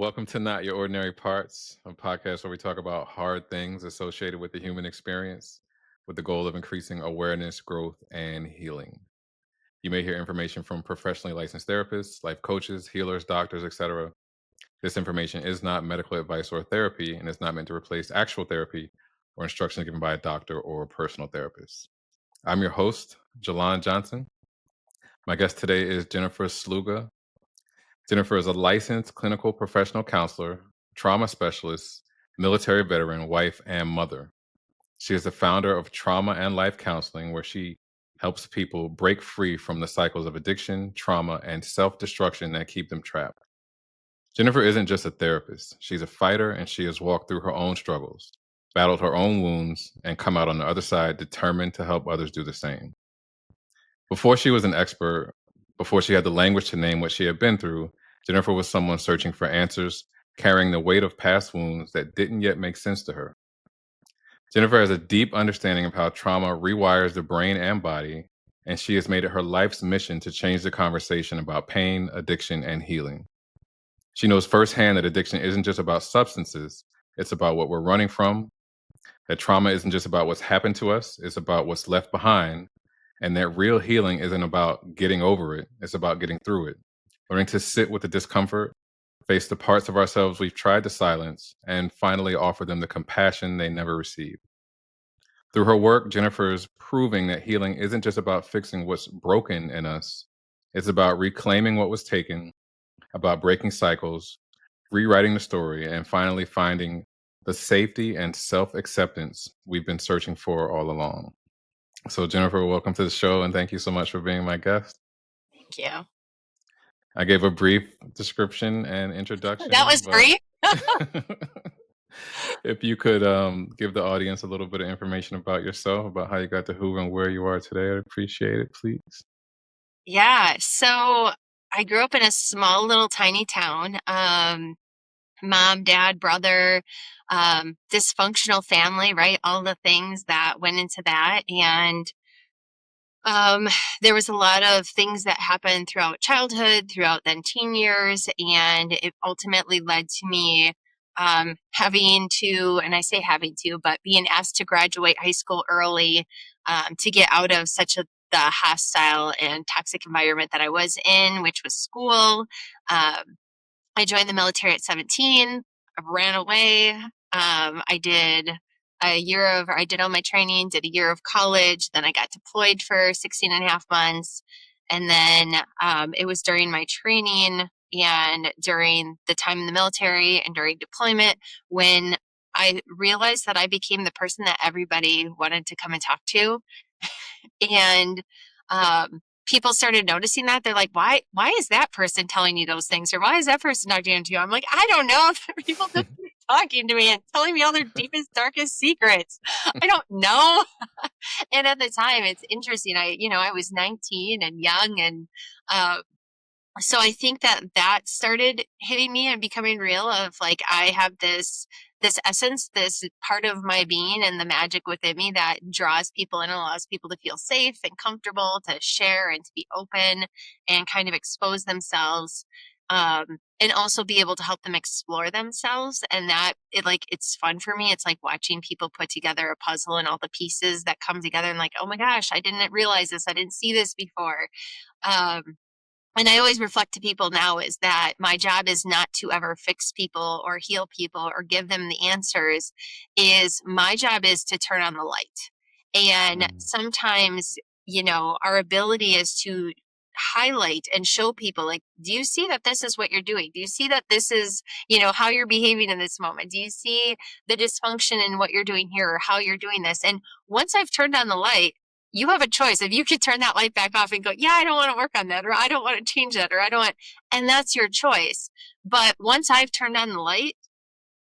Welcome to Not Your Ordinary Parts, a podcast where we talk about hard things associated with the human experience with the goal of increasing awareness, growth, and healing. You may hear information from professionally licensed therapists, life coaches, healers, doctors, etc. This information is not medical advice or therapy and is not meant to replace actual therapy or instructions given by a doctor or a personal therapist. I'm your host, Jalon Johnson. My guest today is Jennifer Sluga. Jennifer is a licensed clinical professional counselor, trauma specialist, military veteran, wife, and mother. She is the founder of Trauma and Life Counseling, where she helps people break free from the cycles of addiction, trauma, and self destruction that keep them trapped. Jennifer isn't just a therapist, she's a fighter, and she has walked through her own struggles, battled her own wounds, and come out on the other side determined to help others do the same. Before she was an expert, before she had the language to name what she had been through, Jennifer was someone searching for answers, carrying the weight of past wounds that didn't yet make sense to her. Jennifer has a deep understanding of how trauma rewires the brain and body, and she has made it her life's mission to change the conversation about pain, addiction, and healing. She knows firsthand that addiction isn't just about substances, it's about what we're running from, that trauma isn't just about what's happened to us, it's about what's left behind, and that real healing isn't about getting over it, it's about getting through it, learning to sit with the discomfort, face the parts of ourselves we've tried to silence, and finally offer them the compassion they never received. Through her work, Jennifer is proving that healing isn't just about fixing what's broken in us, it's about reclaiming what was taken, about breaking cycles, rewriting the story, and finally finding the safety and self acceptance we've been searching for all along. So, Jennifer, welcome to the show, and thank you so much for being my guest. Thank you. I gave a brief description and That introduction, was but brief. if you could give the audience a little bit of information about yourself, about how you got to Hoover and where you are today, I'd appreciate it, please. Yeah. So I grew up in a small little tiny town. Mom, dad, brother, dysfunctional family, right? All the things that went into that. And um, there was a lot of things that happened throughout childhood, throughout then teen years, and it ultimately led to me having to, and I say having to, but being asked to graduate high school early to get out of the hostile and toxic environment that I was in, which was school. I joined the military at 17. I ran away. I did all my training, did a year of college. Then I got deployed for 16 and a half months. And then it was during my training and during the time in the military and during deployment when I realized that I became the person that everybody wanted to come and talk to. And people started noticing that. They're like, why is that person telling you those things? Or why is that person talking to you? I'm like, I don't know. People just keep talking to me and telling me all their deepest, darkest secrets. I don't know. And at the time, it's interesting. I was 19 and young, and uh, so I think that started hitting me and becoming real of like, I have this essence, this part of my being and the magic within me that draws people in and allows people to feel safe and comfortable to share and to be open and kind of expose themselves, and also be able to help them explore themselves. And that it's fun for me. It's like watching people put together a puzzle and all the pieces that come together and like, oh my gosh, I didn't realize this, I didn't see this before. Um, and I always reflect to people now is that my job is not to ever fix people or heal people or give them the answers. Is my job is to turn on the light. And Mm. sometimes, our ability is to highlight and show people like, do you see that this is what you're doing? Do you see that this is, how you're behaving in this moment? Do you see the dysfunction in what you're doing here or how you're doing this? And once I've turned on the light, you have a choice. If you could turn that light back off and go, yeah, I don't want to work on that, or I don't want to change that, or I don't want, and that's your choice. But once I've turned on the light,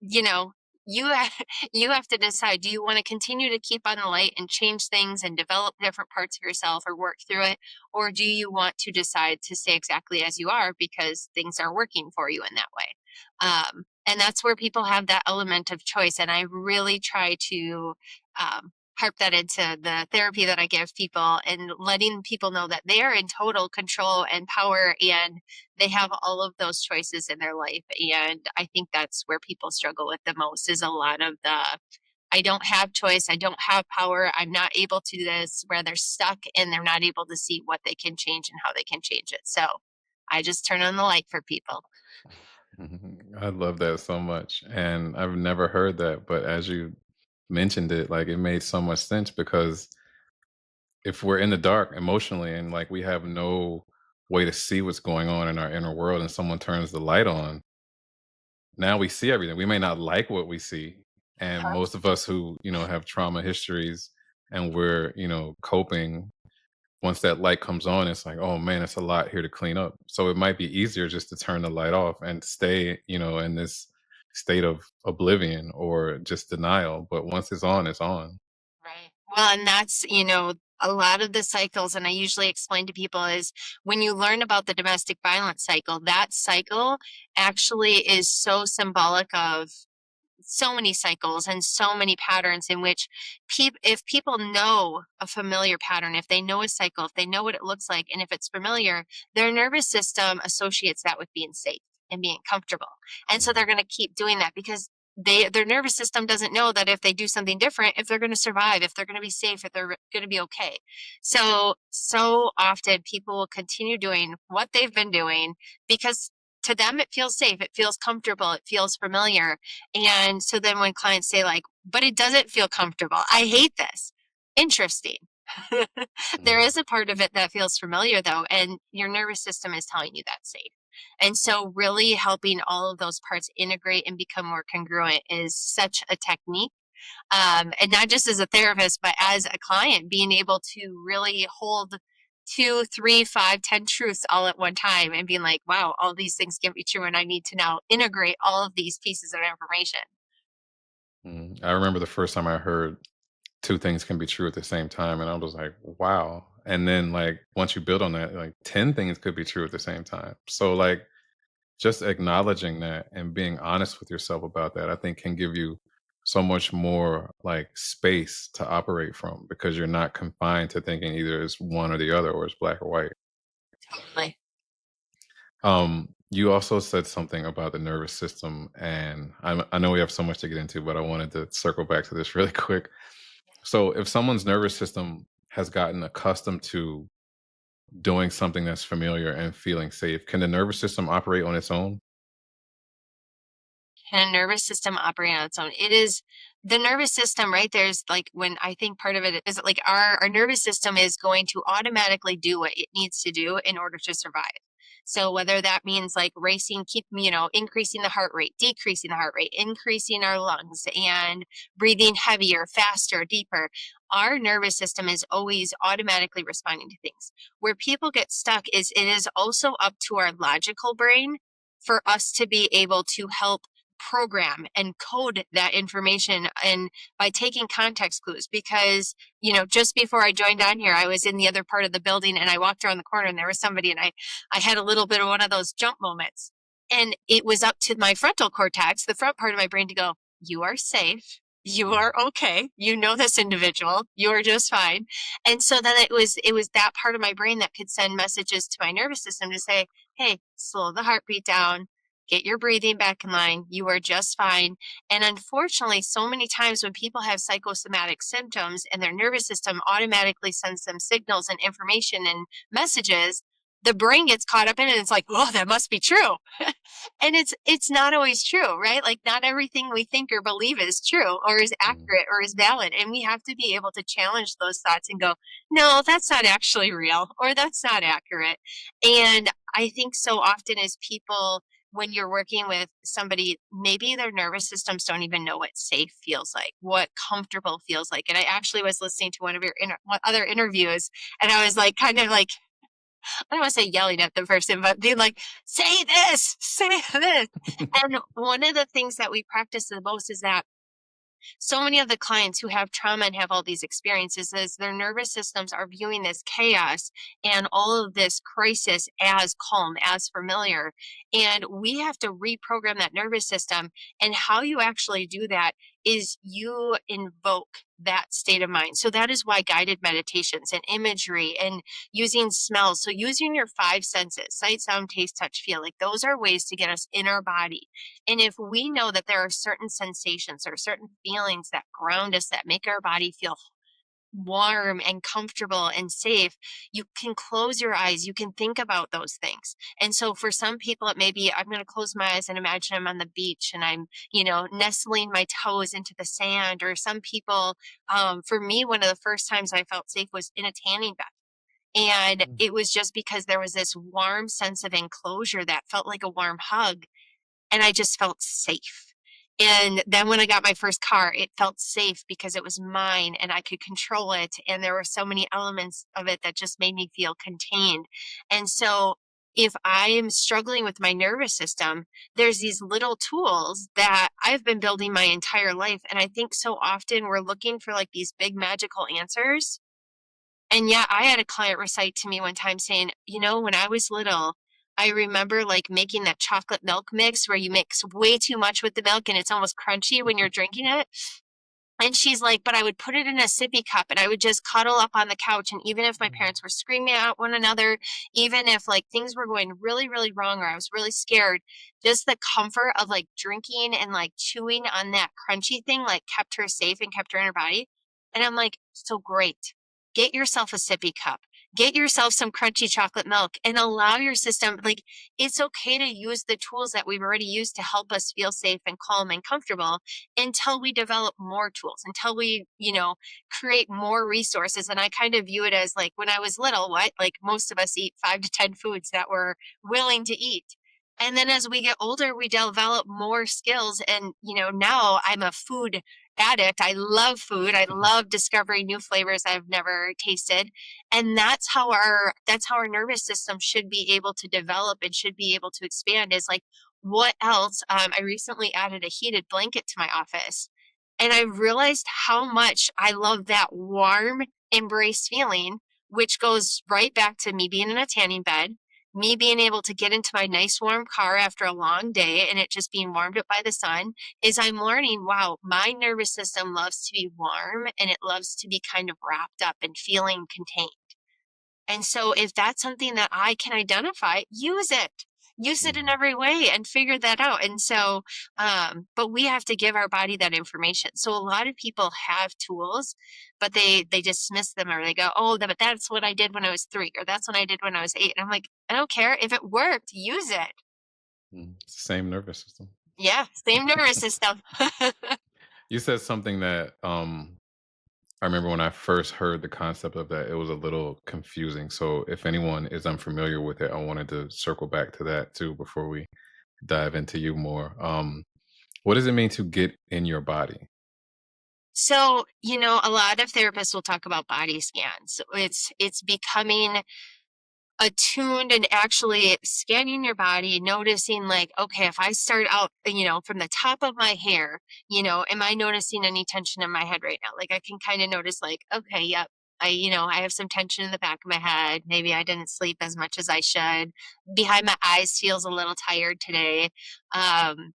you know, you have, you have to decide, do you want to continue to keep on the light and change things and develop different parts of yourself or work through it? Or do you want to decide to stay exactly as you are because things are working for you in that way? And that's where people have that element of choice. And I really try to harp that into the therapy that I give people and letting people know that they are in total control and power and they have all of those choices in their life. And I think that's where people struggle with the most is a lot of the I don't have choice, I don't have power, I'm not able to do this, where they're stuck and they're not able to see what they can change and how they can change it. So I just turn on the light for people. Mhm. I love that so much, and I've never heard that, but as you mentioned it, like, it made so much sense because if we're in the dark emotionally and, like, we have no way to see what's going on in our inner world and someone turns the light on, now we see everything. We may not like what we see, and most of us who, have trauma histories and we're, coping, once that light comes on, it's like, "Oh, man, it's a lot here to clean up." So it might be easier just to turn the light off and stay, in this state of oblivion or just denial, but once it's on, it's on. Right. Well, and that's, a lot of the cycles, and I usually explain to people is when you learn about the domestic violence cycle, that cycle actually is so symbolic of so many cycles and so many patterns in which if people know a familiar pattern, if they know a cycle, if they know what it looks like, and if it's familiar, their nervous system associates that with being safe and being comfortable. And so they're Mhm, going to keep doing that because their nervous system doesn't know that if they do something different, if they're going to survive, if they're going to be safe, if they're going to be okay. So often people will continue doing what they've been doing because to them it feels safe, it feels comfortable, it feels familiar. And so then when clients say like, "But it doesn't feel comfortable. I hate this." Interesting. There mhm, is a part of it that feels familiar though, and your nervous system is telling you that's safe. And so really helping all of those parts integrate and become more congruent is such a technique. And not just as a therapist, but as a client, being able to really hold two, three, five, 10 truths all at one time and being like, wow, all these things can be true. And I need to now integrate all of these pieces of information. mhm. I remember the first time I heard 2 things can be true at the same time, and I was like, "Wow." And then, like, once you build on that, like, 10 things could be true at the same time. So, like, just acknowledging that and being honest with yourself about that, I think can give you so much more, like, space to operate from because you're not confined to thinking either it's one or the other or it's black or white. Totally. You also said something about the nervous system, and I know we have so much to get into, but I wanted to circle back to this really quick. So, if someone's nervous system has gotten accustomed to doing something that's familiar and feeling safe, can the nervous system operate on its own? Can a nervous system operate on its own? It is the nervous system, right? There's like when I think part of it is like our nervous system is going to automatically do what it needs to do in order to survive. So whether that means like racing, increasing the heart rate, decreasing the heart rate, increasing our lungs and breathing heavier, faster, deeper, our nervous system is always automatically responding to things. Where people get stuck is it is also up to our logical brain for us to be able to help program and code that information and by taking context clues because just before I joined on here I was in the other part of the building and I walked around the corner and there was somebody and I had a little bit of one of those jump moments and it was up to my frontal cortex, the front part of my brain, to go, you are safe, you Mhm, are okay, you know this individual, you are just fine. And so then it was that part of my brain that could send messages to my nervous system to say, hey, slow the heartbeat down, get your breathing back in line. You are just fine. And unfortunately, so many times when people have psychosomatic symptoms and their nervous system automatically sends them signals and information and messages, the brain gets caught up in it and it's like, oh, that must be true. And it's not always true, right? Like not everything we think or believe is true or is mhm, accurate or is valid. And we have to be able to challenge those thoughts and go, no, that's not actually real or that's not accurate. And I think so often as people, when you're working with somebody, maybe their nervous systems don't even know what safe feels like, what comfortable feels like. And I actually was listening to one of your other interviews, and I was like, kind of like, I don't want to say yelling at the person, but being like, say this, say this. And one of the things that we practice the most is that so many of the clients who have trauma and have all these experiences is their nervous systems are viewing this chaos and all of this crisis as calm, as familiar. And we have to reprogram that nervous system. And how you actually do that is you invoke that state of mind. So that is why guided meditations and imagery and using smells. So using your five senses, sight, sound, taste, touch, feel, like those are ways to get us in our body. And if we know that there are certain sensations or certain feelings that ground us, that make our body feel warm and comfortable and safe, you can close your eyes. You can think about those things. And so for some people, it may be I'm going to close my eyes and imagine I'm on the beach and I'm, nestling my toes into the sand. Or some people, for me, one of the first times I felt safe was in a tanning bed. And Mm. it was just because there was this warm sense of enclosure that felt like a warm hug, and I just felt safe. And then when I got my first car, it felt safe because it was mine and I could control it. And there were so many elements of it that just made me feel contained. And so if I am struggling with my nervous system, there's these little tools that I've been building my entire life. And I think so often we're looking for like these big magical answers. And yeah, I had a client recite to me one time saying, when I was little, I remember like making that chocolate milk mix where you mix way too much with the milk and it's almost crunchy when you're drinking it. And she's like, but I would put it in a sippy cup and I would just cuddle up on the couch. And even if my parents were screaming at one another, even if like things were going really, really wrong or I was really scared, just the comfort of like drinking and like chewing on that crunchy thing like kept her safe and kept her in her body. And I'm like, so great. Get yourself a sippy cup. Get yourself some crunchy chocolate milk and allow your system, like, it's okay to use the tools that we've already used to help us feel safe and calm and comfortable until we develop more tools, until we, create more resources. And I kind of view it as like when I was little, what? Like most of us eat 5 to 10 foods that we're willing to eat. And then as we get older, we develop more skills. And, now I'm a food addict. I love food. I love discovering new flavors I've never tasted. And that's how our nervous system should be able to develop and should be able to expand, is like, what else? I recently added a heated blanket to my office, and I realized how much I love that warm embrace feeling, which goes right back to me being in a tanning bed, me being able to get into my nice warm car after a long day and it just being warmed up by the sun. Is I'm learning, wow, my nervous system loves to be warm and it loves to be kind of wrapped up and feeling contained. And so if that's something that I can identify, use it. Use it in Mhm. every way and figure that out. And so, but we have to give our body that information. So a lot of people have tools, but they dismiss them or they go, oh, but that's what I did when I was 3, or that's what I did when I was 8. And I'm like, I don't care. If it worked, use it. Mhm. Same nervous system. Yeah, same nervous system. You said something that I remember when I first heard the concept of that, it was a little confusing. So if anyone is unfamiliar with it, I wanted to circle back to that too before we dive into you more. What does it mean to get in your body? So, a lot of therapists will talk about body scans. It's becoming attuned and actually scanning your body, noticing like, okay, if I start out, from the top of my hair, am I noticing any tension in my head right now? Like I can kind of notice like, okay, yep. I have some tension in the back of my head. Maybe I didn't sleep as much as I should. Behind my eyes feels a little tired today. Um,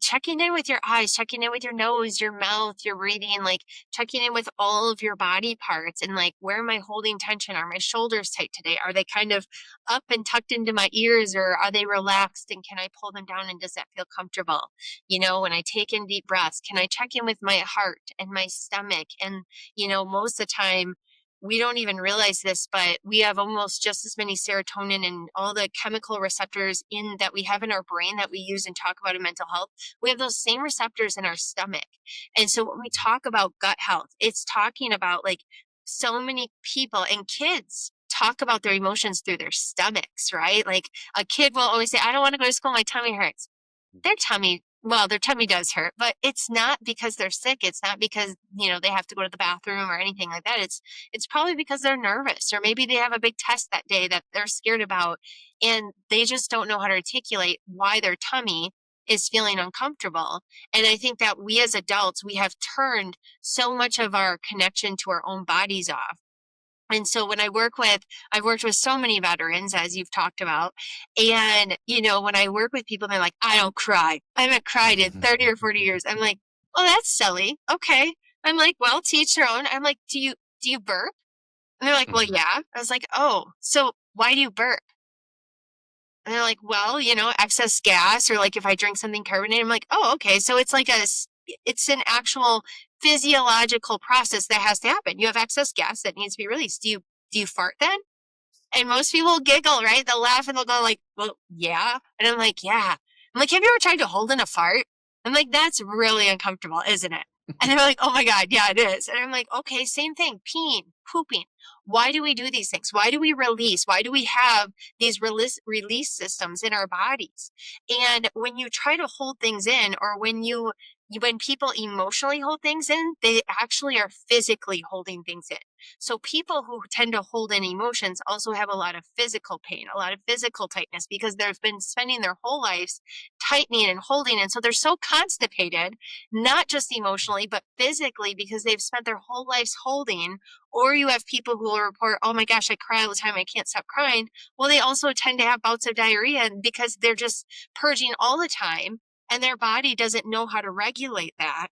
checking in with your eyes, checking in with your nose, your mouth, your breathing, like checking in with all of your body parts and like, where am I holding tension? Are my shoulders tight today? Are they kind of up and tucked into my ears, or are they relaxed and can I pull them down and does that feel comfortable? When I take in deep breaths, can I check in with my heart and my stomach? And, most of the time, we don't even realize this, but we have almost just as many serotonin and all the chemical receptors in that we have in our brain that we use and talk about in mental health. We have those same receptors in our stomach. And so when we talk about gut health, it's talking about like so many people and kids talk about their emotions through their stomachs, right? Like a kid will always say, I don't want to go to school, my tummy hurts. Their tummy does hurt, but it's not because they're sick. It's not because, they have to go to the bathroom or anything like that. It's probably because they're nervous, or maybe they have a big test that day that they're scared about and they just don't know how to articulate why their tummy is feeling uncomfortable. And I think that we as adults, we have turned so much of our connection to our own bodies off. And so when I've worked with so many veterans, as you've talked about. And, when I work with people, they're like, I don't cry. I haven't cried in 30 or 40 years. I'm like, Oh, that's silly. Okay. I'm like, well, to each their own. I'm like, do you burp? And they're like, well, Mhm. yeah. I was like, oh, so why do you burp? And they're like, well, excess gas or like if I drink something carbonated. I'm like, oh, okay. So it's like it's an actual physiological process that has to happen. You have excess gas that needs to be released. Do you fart then? And most people giggle, right? They'll laugh and they'll go like, well, yeah. And I'm like, yeah. I'm like, have you ever tried to hold in a fart? I'm like, that's really uncomfortable, isn't it? And they're like, oh my God, yeah, it is. And I'm like, okay, same thing, peeing, pooping. Why do we do these things? Why do we release? Why do we have these release systems in our bodies? And when you try to hold things in, or when people emotionally hold things in, they actually are physically holding things in. So people who tend to hold in emotions also have a lot of physical pain, a lot of physical tightness because they've been spending their whole lives tightening and holding. And so they're so constipated, not just emotionally, but physically because they've spent their whole lives holding. Or you have people who will report, oh my gosh, I cry all the time. I can't stop crying. Well, they also tend to have bouts of diarrhea because they're just purging all the time and their body doesn't know how to regulate that.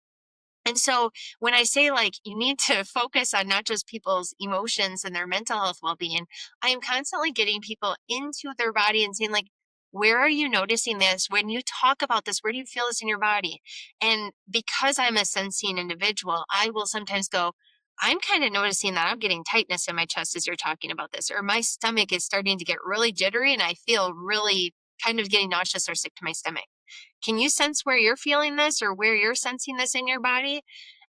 And so when I say like you need to focus on not just people's emotions and their mental health well-being, I am constantly getting people into their body and saying like, where are you noticing this? When you talk about this, where do you feel this in your body? And because I'm a sensing individual, I will sometimes go, I'm kind of noticing that I'm getting tightness in my chest as you're talking about this, or my stomach is starting to get really jittery and I feel really kind of getting nauseous or sick to my stomach. Can you sense where you're feeling this or where you're sensing this in your body?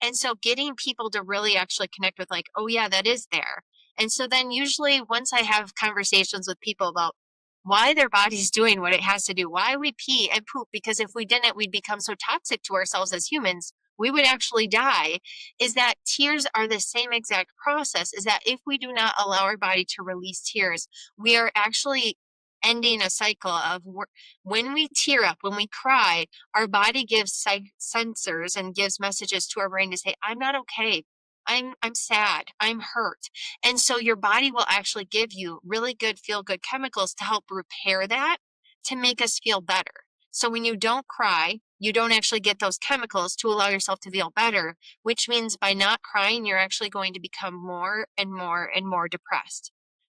And so getting people to really actually connect with like, oh yeah, that is there. And so then usually once I have conversations with people about why their body's doing what it has to do, why we pee and poop, because if we didn't, we'd become so toxic to ourselves as humans, we would actually die, is that tears are the same exact process, is that if we do not allow our body to release tears, we are actually ending a cycle of when we tear up, when we cry, our body gives sensors and gives messages to our brain to say, I'm not okay. I'm sad. I'm hurt. And so your body will actually give you really good feel good chemicals to help repair that, to make us feel better. So when you don't cry, you don't actually get those chemicals to allow yourself to feel better, which means by not crying, you're actually going to become more and more and more depressed.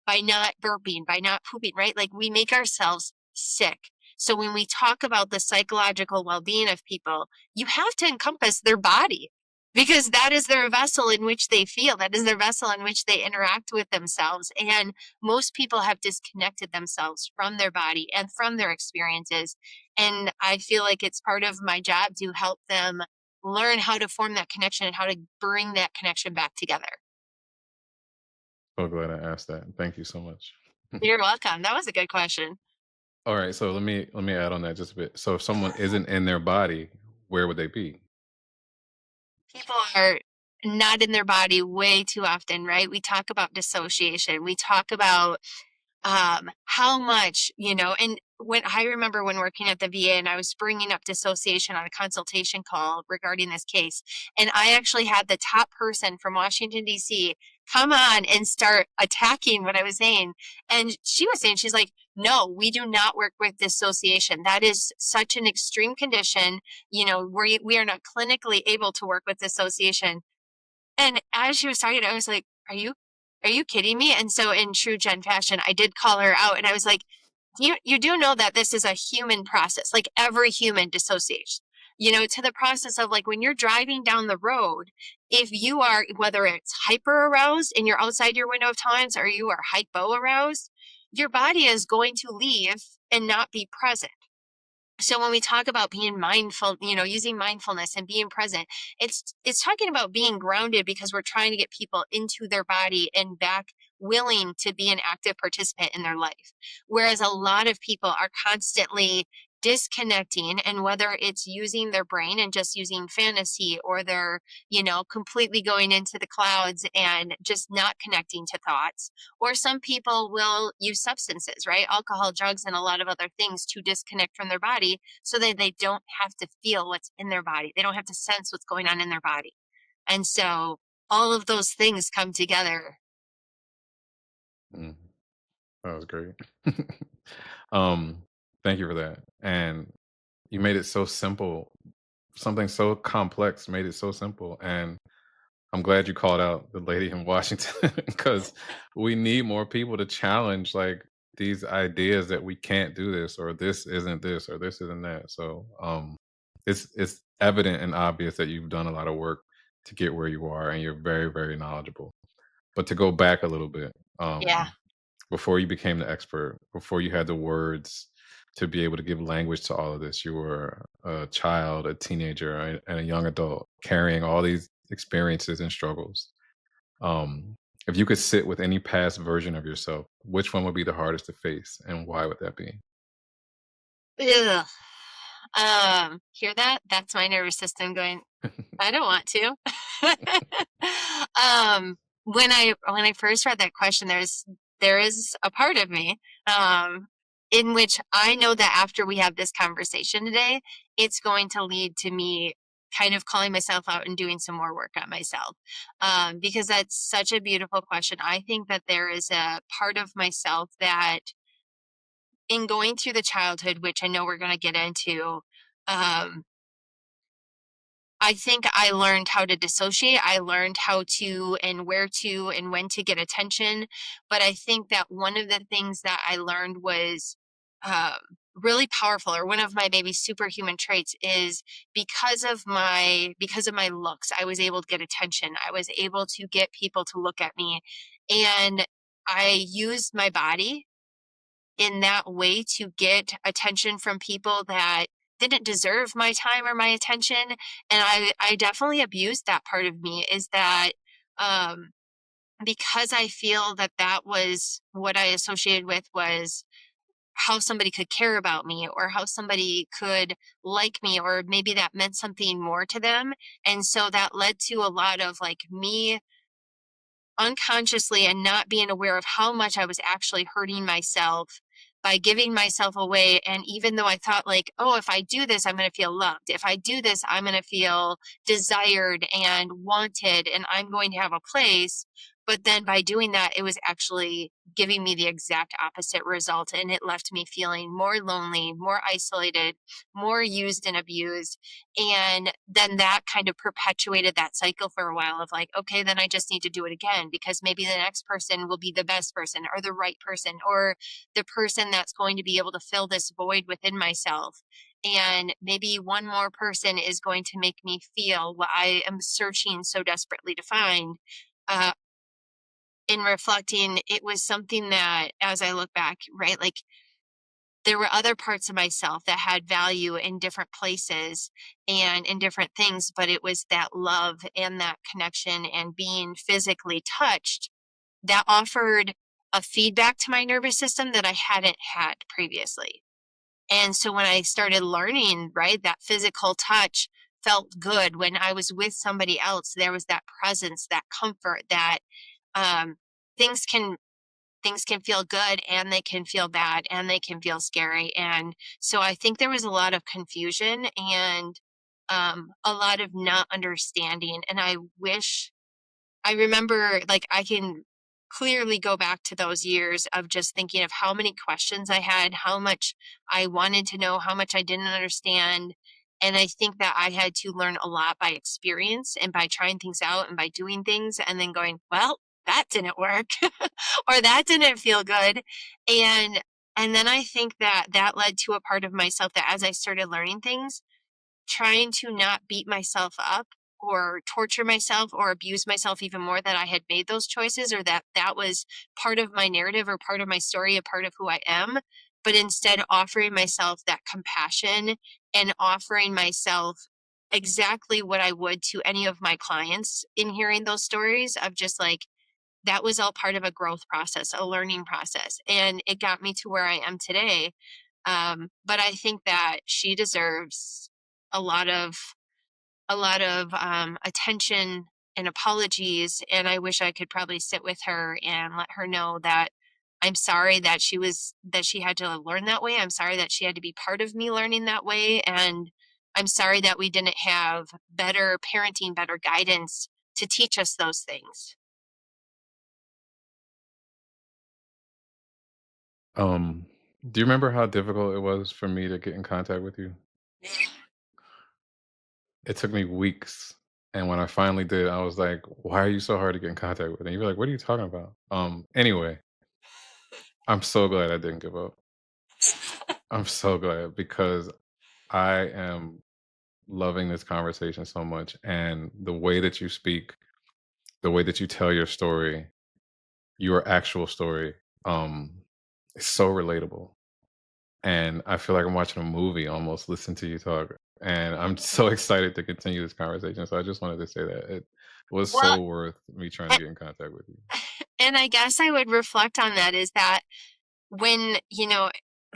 By not burping, by not pooping, right? Like we make ourselves sick. So when we talk about the psychological well-being of people, you have to encompass their body because that is their vessel in which they feel. That is their vessel in which they interact with themselves. And most people have disconnected themselves from their body and from their experiences. And I feel like it's part of my job to help them learn how to form that connection and how to bring that connection back together. So glad I asked that. Thank you so much. You're welcome. That was a good question. All right, so let me add on that just a bit. So if someone isn't in their body, where would they be? People are not in their body way too often, right? We talk about dissociation. We talk about how much, and when I remember when working at the VA and I was bringing up dissociation on a consultation call regarding this case, and I actually had the top person from Washington, D.C. come on and start attacking what I was saying. And she was saying, she's like, no, we do not work with dissociation. That is such an extreme condition. We are not clinically able to work with dissociation. And as she was talking, I was like, are you kidding me? And so in true Jen fashion, I did call her out and I was like, you do know that this is a human process. Like every human dissociates, to the process of like when you're driving down the road, if you are, whether it's hyper aroused and you're outside your window of tolerance or you are hypo aroused, your body is going to leave and not be present. So when we talk about being mindful, using mindfulness and being present, it's talking about being grounded because we're trying to get people into their body and back willing to be an active participant in their life. Whereas a lot of people are constantly disconnecting, and whether it's using their brain and just using fantasy, or they're, completely going into the clouds and just not connecting to thoughts, or some people will use substances, right? Alcohol, drugs, and a lot of other things to disconnect from their body so that they don't have to feel what's in their body. They don't have to sense what's going on in their body. And so all of those things come together. Mm, that was great. um, Thank you for that. And you made it so simple something so complex made it so simple. And I'm glad you called out the lady in Washington because we need more people to challenge like these ideas that we can't do this or this or this isn't that. So it's evident and obvious that you've done a lot of work to get where you are and you're very, very knowledgeable. But to go back a little bit, Yeah. before you became the expert, before you had the words to be able to give language to all of this, you were a child, a teenager, and a young adult carrying all these experiences and struggles. If you could sit with any past version of yourself, which one would be the hardest to face, and why would that be? Ugh. Hear that? That's my nervous system going, I don't want to. When I first read that question, there is a part of me, in which I know that after we have this conversation today, it's going to lead to me kind of calling myself out and doing some more work on myself. Because that's such a beautiful question. I think that there is a part of myself that in going through the childhood, which I know we're going to get into, um, I think I learned how to dissociate. I learned how to and where to and when to get attention. But I think that one of the things that I learned was um, really powerful, or one of my maybe superhuman traits, is because of my looks, I was able to get attention. I was able to get people to look at me, and I used my body in that way to get attention from people that didn't deserve my time or my attention. And I definitely abused that part of me, is that um, because I feel that that was what I associated with, was how somebody could care about me or how somebody could like me, or maybe that meant something more to them. And so that led to a lot of like me unconsciously and not being aware of how much I was actually hurting myself by giving myself away. And even though I thought, like, oh, if I do this, I'm going to feel loved. If I do this, I'm going to feel desired and wanted, and I'm going to have a place. But then by doing that, it was actually giving me the exact opposite result. And it left me feeling more lonely, more isolated, more used and abused. And then that kind of perpetuated that cycle for a while of like, okay, then I just need to do it again, because maybe the next person will be the best person or the right person or the person that's going to be able to fill this void within myself. And maybe one more person is going to make me feel what I am searching so desperately to find. Uh, in reflecting, it was something that, as I look back, right, like there were other parts of myself that had value in different places and in different things, but it was that love and that connection and being physically touched that offered a feedback to my nervous system that I hadn't had previously. And so when I started learning, right, that physical touch felt good when I was with somebody else. There was that presence, that comfort, that um, things can things can feel good and they can feel bad and they can feel scary. And so I think there was a lot of confusion and a lot of not understanding. And I remember, like, I can clearly go back to those years of just thinking of how many questions I had, how much I wanted to know, how much I didn't understand. And I think that I had to learn a lot by experience and by trying things out and by doing things and then going, well, that didn't work or that didn't feel good. And and then I think that that led to a part of myself that as I started learning things, trying to not beat myself up or torture myself or abuse myself even more, that I had made those choices, or that that was part of my narrative or part of my story, a part of who I am, but instead offering myself that compassion and offering myself exactly what I would to any of my clients in hearing those stories of just like, that was all part of a growth process, a learning process, and it got me to where I am today. But I think that she deserves a lot of attention and apologies. And I wish I could probably sit with her and let her know that I'm sorry that she had to learn that way. I'm sorry that she had to be part of me learning that way. And I'm sorry that we didn't have better parenting, better guidance to teach us those things. Um, do you remember how difficult it was for me to get in contact with you? it took me weeks, and when I finally did, I was like, "Why are you so hard to get in contact with?" And you were like, "What are you talking about?" Anyway, I'm so glad I didn't give up. I'm so glad because I am loving this conversation so much, and the way that you speak, the way that you tell your actual story, is so relatable. And I feel like I'm watching a movie almost, listen to you talk. And I'm so excited to continue this conversation. So I just wanted to say that it was Well, so worth me trying to a- get in contact with you. and I guess I would reflect on that is that when,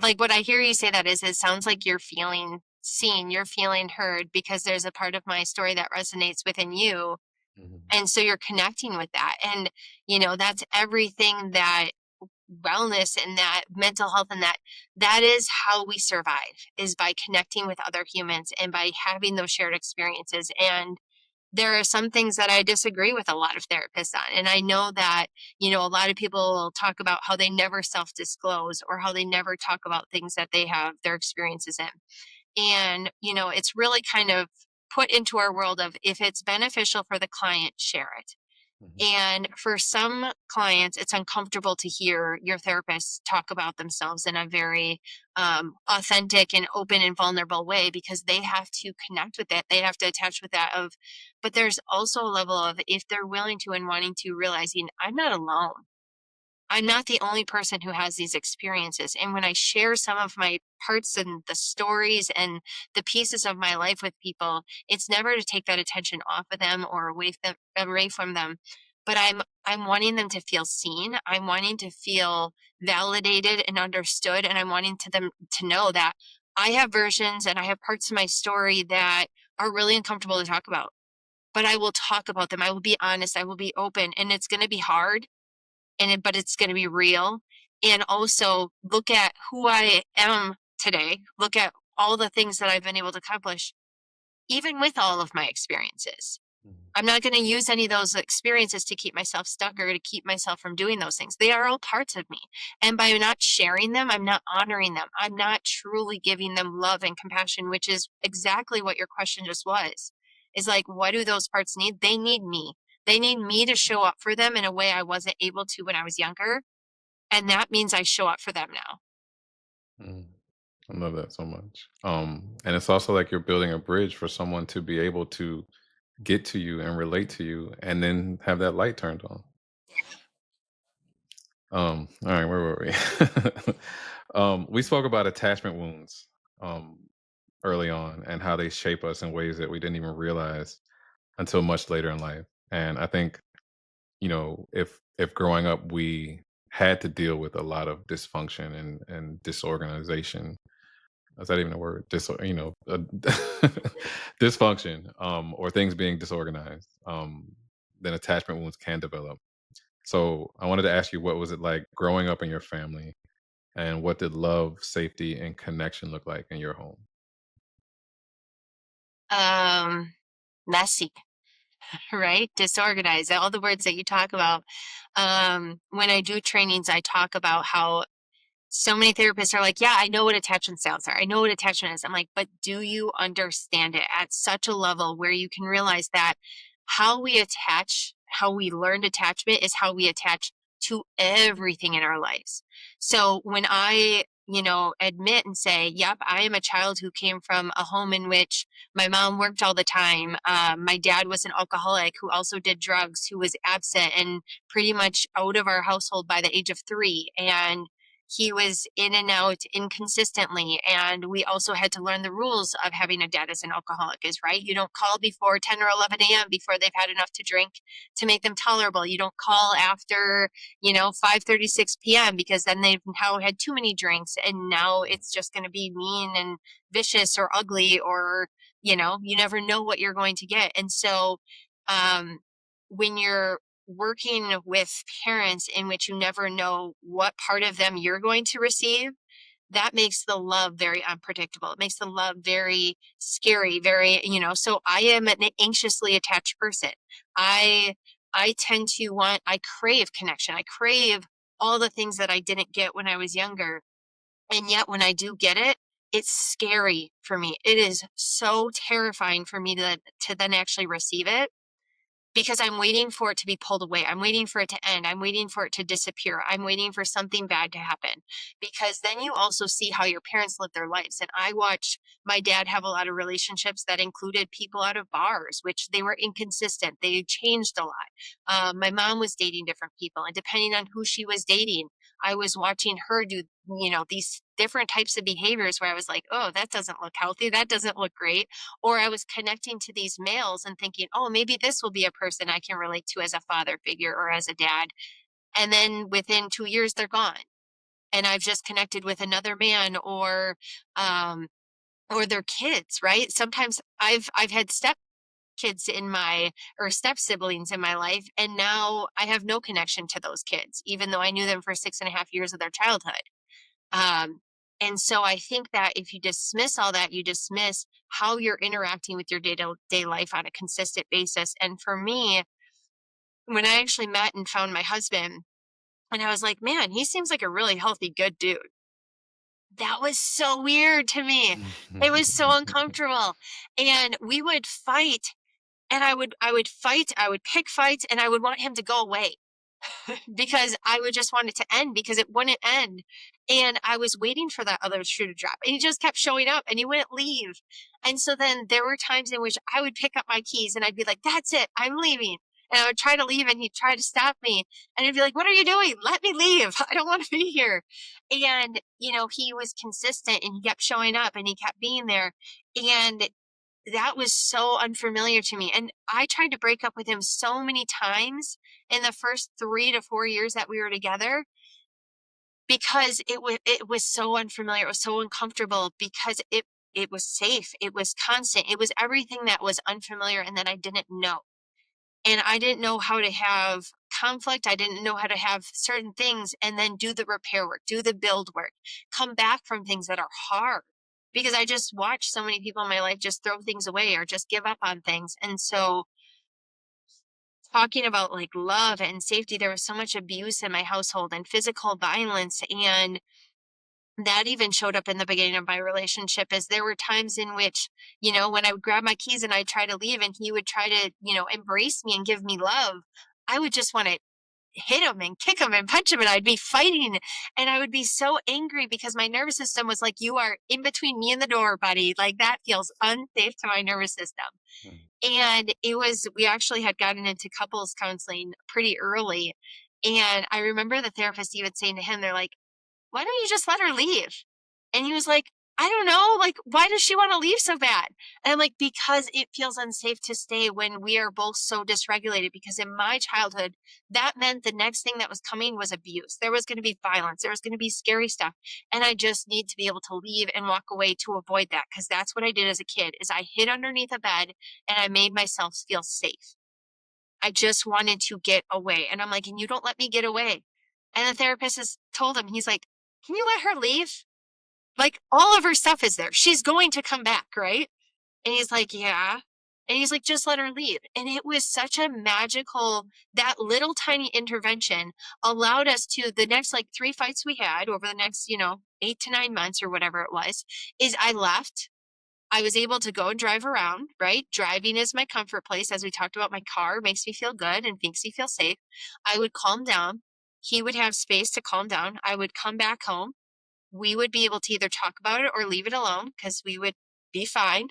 like what I hear you say that is it sounds like you're feeling seen, you're feeling heard because there's a part of my story that resonates within you. Mhm, And so you're connecting with that. And, that's everything that wellness and that mental health and that is how we survive is by connecting with other humans and by having those shared experiences. And there are some things that I disagree with a lot of therapists on. And I know that, a lot of people will talk about how they never self disclose or how they never talk about things that they have their experiences in. And, it's really kind of put into our world of if it's beneficial for the client, share it. mhm, And for some clients, it's uncomfortable to hear your therapist talk about themselves in a very authentic and open and vulnerable way because they have to connect with it. They have to attach with that of, but there's also a level of if they're willing to and wanting to realizing I'm not alone. I'm not the only person who has these experiences. And when I share some of my parts and the stories and the pieces of my life with people, it's never to take that attention off of them or away from them. But I'm wanting them to feel seen. I'm wanting to feel validated and understood. And I'm wanting to them to know that I have versions and I have parts of my story that are really uncomfortable to talk about. But I will talk about them. I will be honest. I will be open. And it's going to be hard but it's going to be real. And also look at who I am today. Look at all the things that I've been able to accomplish, even with all of my experiences. mhm, I'm not going to use any of those experiences to keep myself stuck or to keep myself from doing those things. They are all parts of me. And by not sharing them, I'm not honoring them. I'm not truly giving them love and compassion, which is exactly what your question just was. Is like, what do those parts need? They need me. They need me to show up for them in a way I wasn't able to when I was younger, and that means I show up for them now. mhm. I love that so much. And it's also like you're building a bridge for someone to be able to get to you and relate to you and then have that light turned on. All right, where were we? We spoke about attachment wounds um, early on and how they shape us in ways that we didn't even realize until much later in life. And I think, if growing up we had to deal with a lot of dysfunction and disorganization. Is that even a word? Dysfunction, or things being disorganized. Then attachment wounds can develop. So I wanted to ask you, what was it like growing up in your family, and what did love, safety, and connection look like in your home? Um, Messy, right? Disorganized, all the words that you talk about. When I do trainings, I talk about how so many therapists are like, yeah, I know what attachment styles are. I know what attachment is. I'm like, but do you understand it at such a level where you can realize that how we attach, how we learned attachment is how we attach to everything in our lives. So when I, admit and say, yep, I am a child who came from a home in which my mom worked all the time. My dad was an alcoholic who also did drugs, who was absent and pretty much out of our household by the age of 3. And he was in and out inconsistently, and we also had to learn the rules of having a dad as an alcoholic is right. You don't call before 10 or 11 a.m. before they've had enough to drink to make them tolerable. You don't call after 5:36 p.m. because then they've now had too many drinks and now it's just going to be mean and vicious or ugly, or you never know what you're going to get. And so um when you're working with parents in which you never know what part of them you're going to receive, that makes the love very unpredictable. It makes the love very scary, so I am an anxiously attached person. I I tend to I crave connection. I crave all the things that I didn't get when I was younger. And yet when I do get it, it's scary for me. It is so terrifying for me to then actually receive it, because I'm waiting for it to be pulled away. I'm waiting for it to end. I'm waiting for it to disappear. I'm waiting for something bad to happen. Because then you also see how your parents live their lives. And I watched my dad have a lot of relationships that included people out of bars, which they were inconsistent. They changed a lot. My mom was dating different people, and depending on who she was dating, I was watching her do, these different types of behaviors where I was like, oh, that doesn't look healthy. That doesn't look great. Or I was connecting to these males and thinking, oh, maybe this will be a person I can relate to as a father figure or as a dad. And then within 2 years, they're gone. And I've just connected with another man, um, or their kids, right? Sometimes I've had step kids in my or step siblings in my life, and now I have no connection to those kids, even though I knew them for 6.5 years of their childhood. Um, and so I think that if you dismiss all that, you dismiss how you're interacting with your day to day life on a consistent basis. And for me, when I actually met and found my husband, and I was like, man, he seems like a really healthy, good dude. That was so weird to me. It was so uncomfortable. And we would fight, and I would fight, I would pick fights, and I would want him to go away. Because I would just want it to end because it wouldn't end. And I was waiting for that other shoe to drop. And he just kept showing up and he wouldn't leave. And so then there were times in which I would pick up my keys and I'd be like, that's it, I'm leaving. And I would try to leave and he'd try to stop me. And I'd be like, what are you doing? Let me leave. I don't want to be here. And, he was consistent and he kept showing up and he kept being there. And that was so unfamiliar to me. And I tried to break up with him so many times in the first 3 to 4 years that we were together, because it was so unfamiliar. It was so uncomfortable because it was safe. It was constant. It was everything that was unfamiliar and that I didn't know. And I didn't know how to have conflict. I didn't know how to have certain things and then do the repair work, do the build work, come back from things that are hard. Because I just watched so many people in my life just throw things away or just give up on things. And so, talking about like love and safety, there was so much abuse in my household and physical violence. And that even showed up in the beginning of my relationship, as there were times in which, when I would grab my keys and I'd try to leave and he would try to, embrace me and give me love, I would just want to hit him and kick him and punch him, and I'd be fighting, and I would be so angry because my nervous system was like, you are in between me and the door, buddy. Like, that feels unsafe to my nervous system. And we actually had gotten into couples counseling pretty early. And I remember the therapist even saying to him, they're like, why don't you just let her leave? And he was like, I don't know. Like, why does she want to leave so bad? And I'm like, because it feels unsafe to stay when we are both so dysregulated. Because in my childhood, that meant the next thing that was coming was abuse. There was going to be violence. There was going to be scary stuff. And I just need to be able to leave and walk away to avoid that. Because that's what I did as a kid, is I hid underneath a bed and I made myself feel safe. I just wanted to get away. And I'm like, and you don't let me get away. And the therapist has told him, he's like, can you let her leave? Like, all of her stuff is there. She's going to come back, right? And he's like, yeah. And he's like, just let her leave. And it was such a magical, that little tiny intervention allowed us to, the next like 3 fights we had over the next, 8 to 9 months or whatever it was, is I left. I was able to go and drive around, right? Driving is my comfort place. As we talked about, my car makes me feel good and makes me feel safe. I would calm down. He would have space to calm down. I would come back home. We would be able to either talk about it or leave it alone because we would be fine.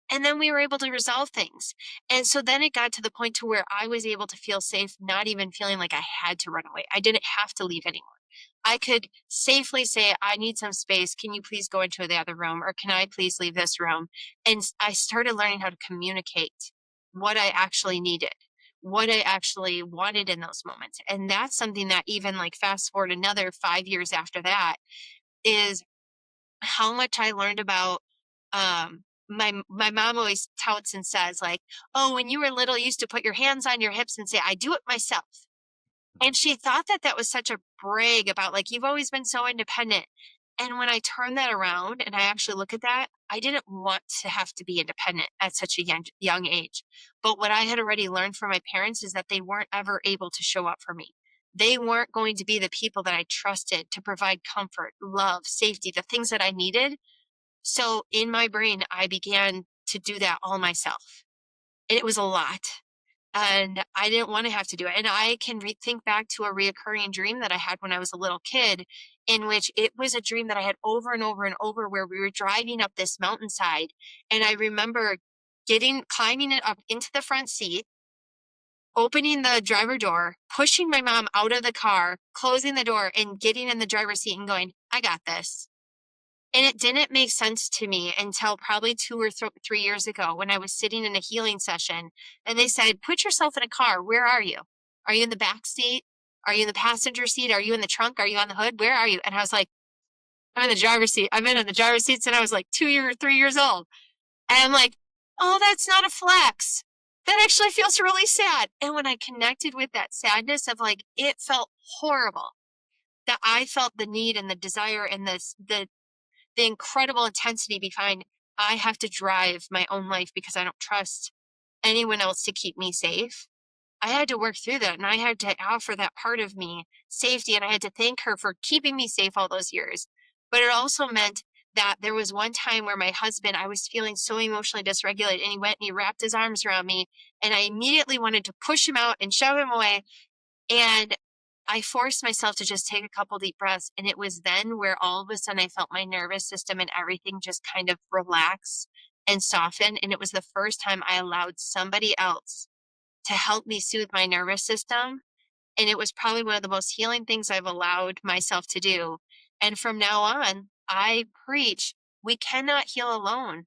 And then we were able to resolve things. And so then it got to the point to where I was able to feel safe, not even feeling like I had to run away. I didn't have to leave anymore. I could safely say, I need some space. Can you please go into the other room? Or can I please leave this room? And I started learning how to communicate what I actually needed, what I actually wanted in those moments. And that's something that, even like fast forward another 5 years after that, is how much I learned about, my mom always touts and says like, oh, when you were little, you used to put your hands on your hips and say, I do it myself. And she thought that that was such a brag about, like, you've always been so independent. And when I turn that around and I actually look at that, I didn't want to have to be independent at such a young age. But what I had already learned from my parents is that they weren't ever able to show up for me. They weren't going to be the people that I trusted to provide comfort, love, safety, the things that I needed, So in my brain, I began to do that all myself. And it was a lot. And I didn't want to have to do it. And I can think back to a reoccurring dream that I had when I was a little kid, in which it was a dream that I had over and over and over, where we were driving up this mountainside. And I remember climbing it up into the front seat, opening the driver door, pushing my mom out of the car, closing the door, and getting in the driver's seat and going, I got this. And it didn't make sense to me until probably 2 or 3 years ago, when I was sitting in a healing session and they said, put yourself in a car. Where are you? Are you in the back seat? Are you in the passenger seat? Are you in the trunk? Are you on the hood? Where are you? And I was like, I'm in the driver's seat. I've been in the driver's seat since I was like 3 years old. And I'm like, oh, that's not a flex. That actually feels really sad. And when I connected with that sadness of like, it felt horrible, that I felt the need and the desire and the incredible intensity behind, I have to drive my own life because I don't trust anyone else to keep me safe. I had to work through that, and I had to offer that part of me safety, and I had to thank her for keeping me safe all those years. But it also meant that there was one time where my husband, I was feeling so emotionally dysregulated, and he went and he wrapped his arms around me, and I immediately wanted to push him out and shove him away. And I forced myself to just take a couple deep breaths. And it was then where all of a sudden I felt my nervous system and everything just kind of relax and soften. And it was the first time I allowed somebody else to help me soothe my nervous system. And it was probably one of the most healing things I've allowed myself to do. And from now on, I preach, we cannot heal alone.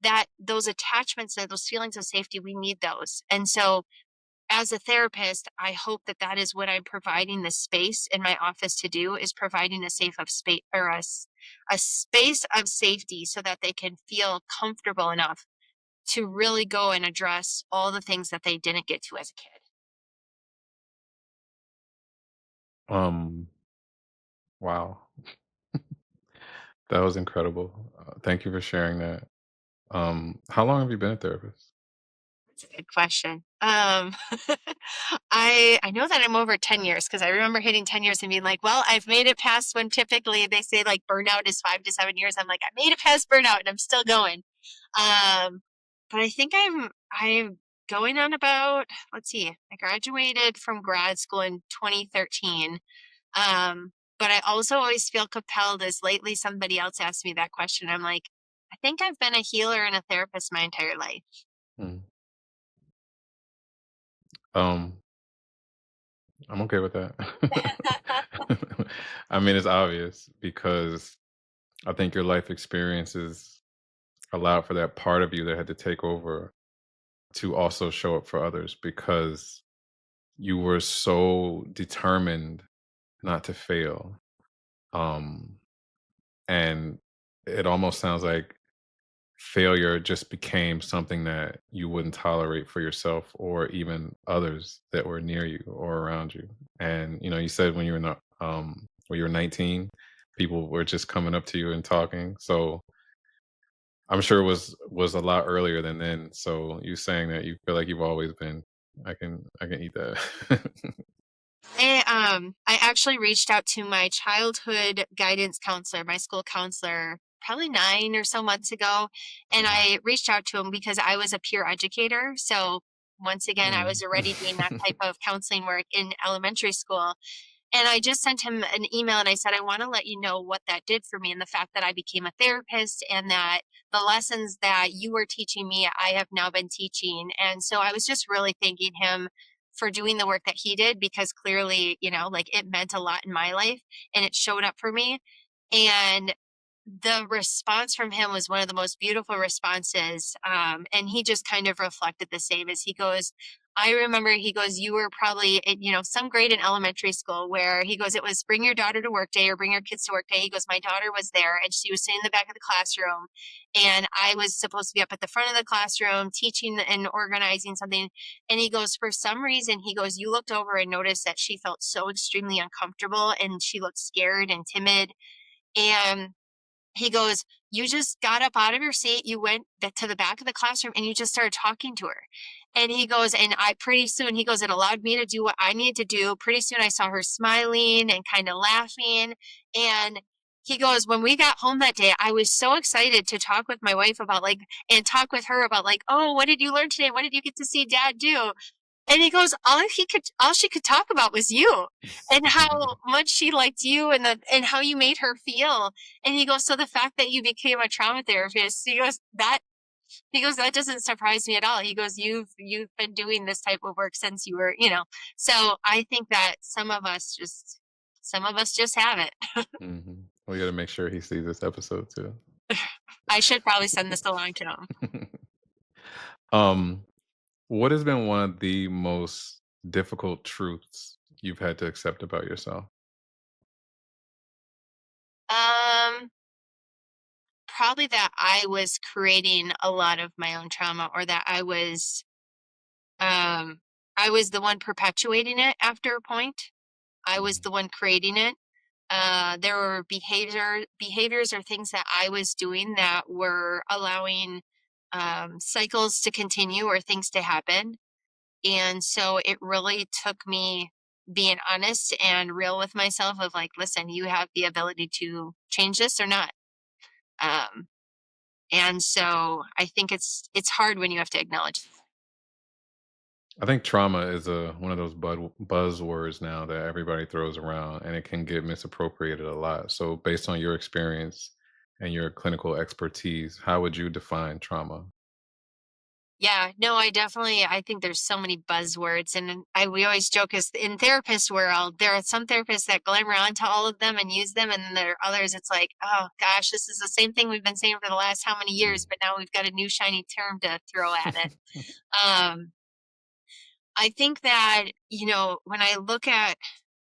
That those attachments and those feelings of safety, we need those. And so as a therapist, I hope that that is what I'm providing the space in my office to do, is providing a safe of space, or a space of safety, so that they can feel comfortable enough to really go and address all the things that they didn't get to as a kid. Um, wow, that was incredible. Thank you for sharing that. How long have you been a therapist? That's a good question. I know that I'm over 10 years, because I remember hitting 10 years and being like, well, I've made it past, when typically they say like burnout is 5 to 7 years. I'm like, I made it past burnout and I'm still going. Um, but I think I'm going on about, let's see, I graduated from grad school in 2013. But I also always feel compelled, as lately somebody else asked me that question. I'm like, I think I've been a healer and a therapist my entire life. Mm. Um, I'm okay with that. I mean, it's obvious because I think your life experiences allowed for that part of you that had to take over to also show up for others, because you were so determined not to fail. Um, and it almost sounds like failure just became something that you wouldn't tolerate for yourself or even others that were near you or around you. And you said when you were not when you were 19, people were just coming up to you and talking. So I'm sure it was a lot earlier than then. So you saying that you feel like you've always been, I can eat that. I actually reached out to my childhood guidance counselor, my school counselor, probably 9 or so months ago. And Mhm. I reached out to him because I was a peer educator. So once again, I Mm. was already doing that type of counseling work in elementary school. And I just sent him an email and I said, I want to let you know what that did for me, and the fact that I became a therapist, and that the lessons that you were teaching me, I have now been teaching. And so I was just really thanking him for doing the work that he did, because clearly, like, it meant a lot in my life and it showed up for me. And the response from him was one of the most beautiful responses. And he just kind of reflected the same, as he goes, I remember, he goes, you were probably in, some grade in elementary school, where he goes, it was bring your daughter to work day or bring your kids to work day. He goes, my daughter was there and she was sitting in the back of the classroom, and I was supposed to be up at the front of the classroom teaching and organizing something. And he goes, for some reason, he goes, you looked over and noticed that she felt so extremely uncomfortable and she looked scared and timid. And he goes, you just got up out of your seat, you went to the back of the classroom and you just started talking to her. And he goes, and I pretty soon, he goes, it allowed me to do what I needed to do. Pretty soon I saw her smiling and kind of laughing. And he goes, "When we got home that day, I was so excited to talk with my wife about, like and talk with her about, like, 'Oh, what did you learn today? What did you get to see dad do?'" And he goes, all she could talk about was you and how much she liked you and how you made her feel." And he goes, "So the fact that you became a trauma therapist," he goes, "That doesn't surprise me at all." He goes, "You've been doing this type of work since you were, you know." So I think that some of us just have it. Mhm. We gotta make sure he sees this episode too. I should probably send this along to him. Um, what has been one of the most difficult truths you've had to accept about yourself? Um, Probably that I was creating a lot of my own trauma, or that um I was the one perpetuating it after a point. I was Mhm. the one creating it. There were behaviors or things that I was doing that were allowing cycles to continue or things to happen. And so it really took me being honest and real with myself of like, listen, you have the ability to change this or not. Um, and so I think it's hard when you have to acknowledge. I think trauma is a one of those buzzwords now that everybody throws around, and it can get misappropriated a lot. So, based on your experience and your clinical expertise, how would you define trauma? Yeah, no, I think there's so many buzzwords, and then we always joke as in therapist world, there are some therapists that glamor onto all of them and use them, and then there are others, it's like, oh gosh, this is the same thing we've been saying for the last how many years, Mm. but now we've got a new shiny term to throw at it. Um, I think that, when I look at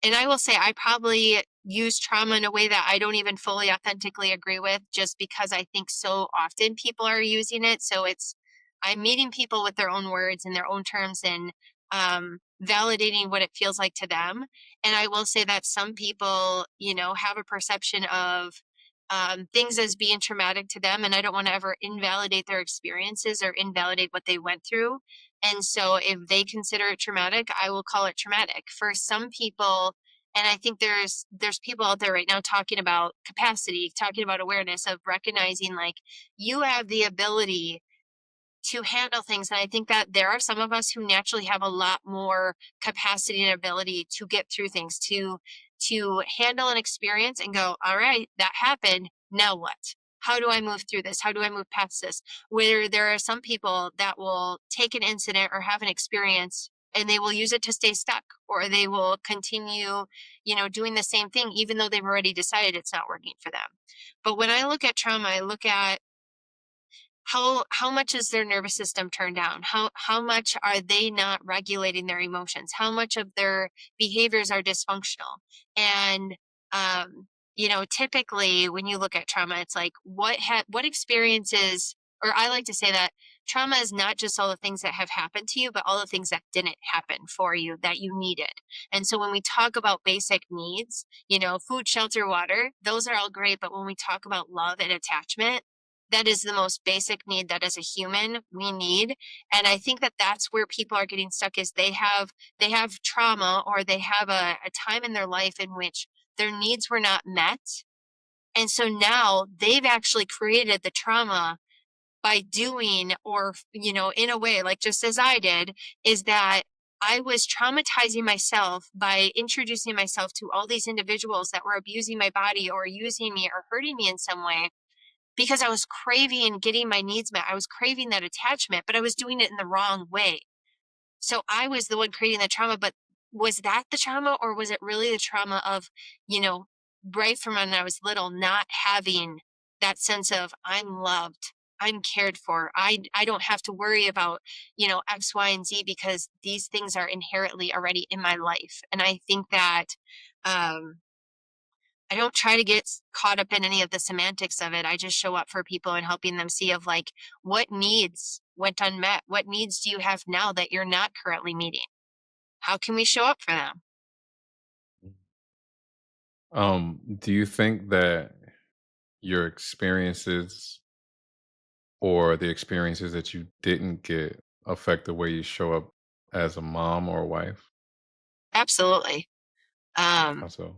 and I will say I probably use trauma in a way that I don't even fully authentically agree with just because I think so often people are using it. So I'm meeting people with their own words and their own terms and validating what it feels like to them. And I will say that some people, have a perception of things as being traumatic to them. And I don't want to ever invalidate their experiences or invalidate what they went through. And so if they consider it traumatic, I will call it traumatic. For some people, and I think there's people out there right now talking about capacity, talking about awareness of recognizing like you have the ability to handle things. And I think that there are some of us who naturally have a lot more capacity and ability to get through things, to handle an experience and go, all right, that happened. Now what? How do I move through this? How do I move past this? Where there are some people that will take an incident or have an experience and they will use it to stay stuck, or they will continue, doing the same thing even though they've already decided it's not working for them. But when I look at trauma, I look at how much is their nervous system turned down, how much are they not regulating their emotions, how much of their behaviors are dysfunctional. And typically when you look at trauma, it's like what experiences, or I like to say that trauma is not just all the things that have happened to you, but all the things that didn't happen for you that you needed. And so when we talk about basic needs, food, shelter, water, those are all great, but when we talk about love and attachment, that is the most basic need that as a human we need. And I think that that's where people are getting stuck is they have trauma, or they have a time in their life in which their needs were not met, and so now they've actually created the trauma by doing, or in a way like just as I did, is that I was traumatizing myself by introducing myself to all these individuals that were abusing my body or using me or hurting me in some way, because I was craving getting my needs met. I was craving that attachment, but I was doing it in the wrong way. So I was the one creating the trauma, but was that the trauma, or was it really the trauma of, you know, right from when I was little, not having that sense of I'm loved, I'm cared for. I don't have to worry about, X, Y, and Z because these things are inherently already in my life. And I think that um I don't try to get caught up in any of the semantics of it. I just show up for people and helping them see of like what needs went unmet. What needs do you have now that you're not currently meeting? How can we show up for them? Do you think that your experiences or the experiences that you didn't get affect the way you show up as a mom or a wife? Absolutely. Um, How so?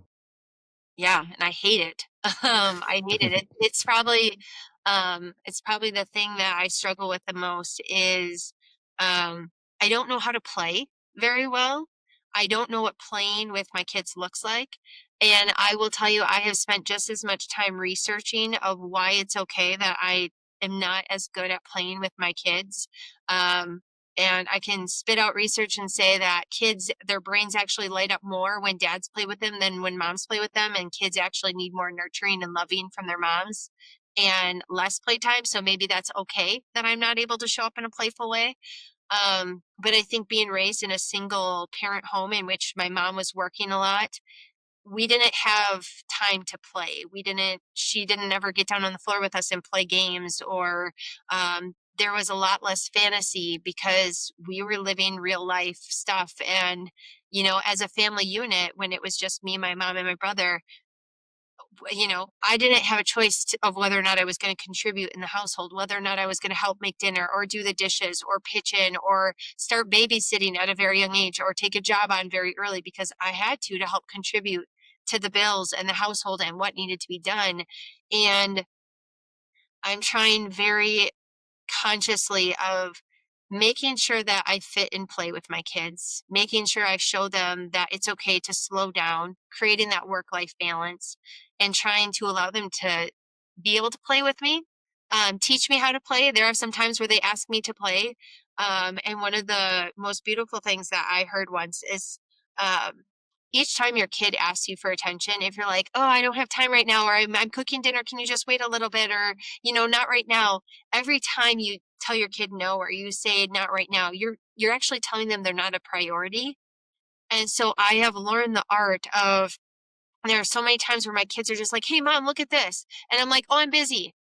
Yeah, and I hate it. I hate it. It's probably the thing that I struggle with the most is, I don't know how to play very well. I don't know what playing with my kids looks like. And I will tell you, I have spent just as much time researching of why it's okay that I am not as good at playing with my kids. Um, and I can spit out research and say that kids, their brains actually light up more when dads play with them than when moms play with them. And kids actually need more nurturing and loving from their moms and less playtime. So maybe that's okay that I'm not able to show up in a playful way. But I think being raised in a single parent home in which my mom was working a lot, we didn't have time to play. She didn't ever get down on the floor with us and play games, or there was a lot less fantasy because we were living real life stuff. And, as a family unit, when it was just me, my mom, and my brother, I didn't have a choice of whether or not I was going to contribute in the household, whether or not I was going to help make dinner or do the dishes or pitch in or start babysitting at a very young age or take a job on very early because I had to help contribute to the bills and the household and what needed to be done. And I'm trying very consciously of making sure that I fit and play with my kids, making sure I show them that it's okay to slow down, creating that work life balance, and trying to allow them to be able to play with me, teach me how to play. There are some times where they ask me to play. And one of the most beautiful things that I heard once is, um, each time your kid asks you for attention, if you're like, oh, I don't have time right now, or I'm cooking dinner, can you just wait a little bit, or, not right now, every time you tell your kid no or you say not right now, you're actually telling them they're not a priority. And so I have learned the art of, there are so many times where my kids are just like, "Hey mom, look at this." And I'm like, "Oh, I'm busy."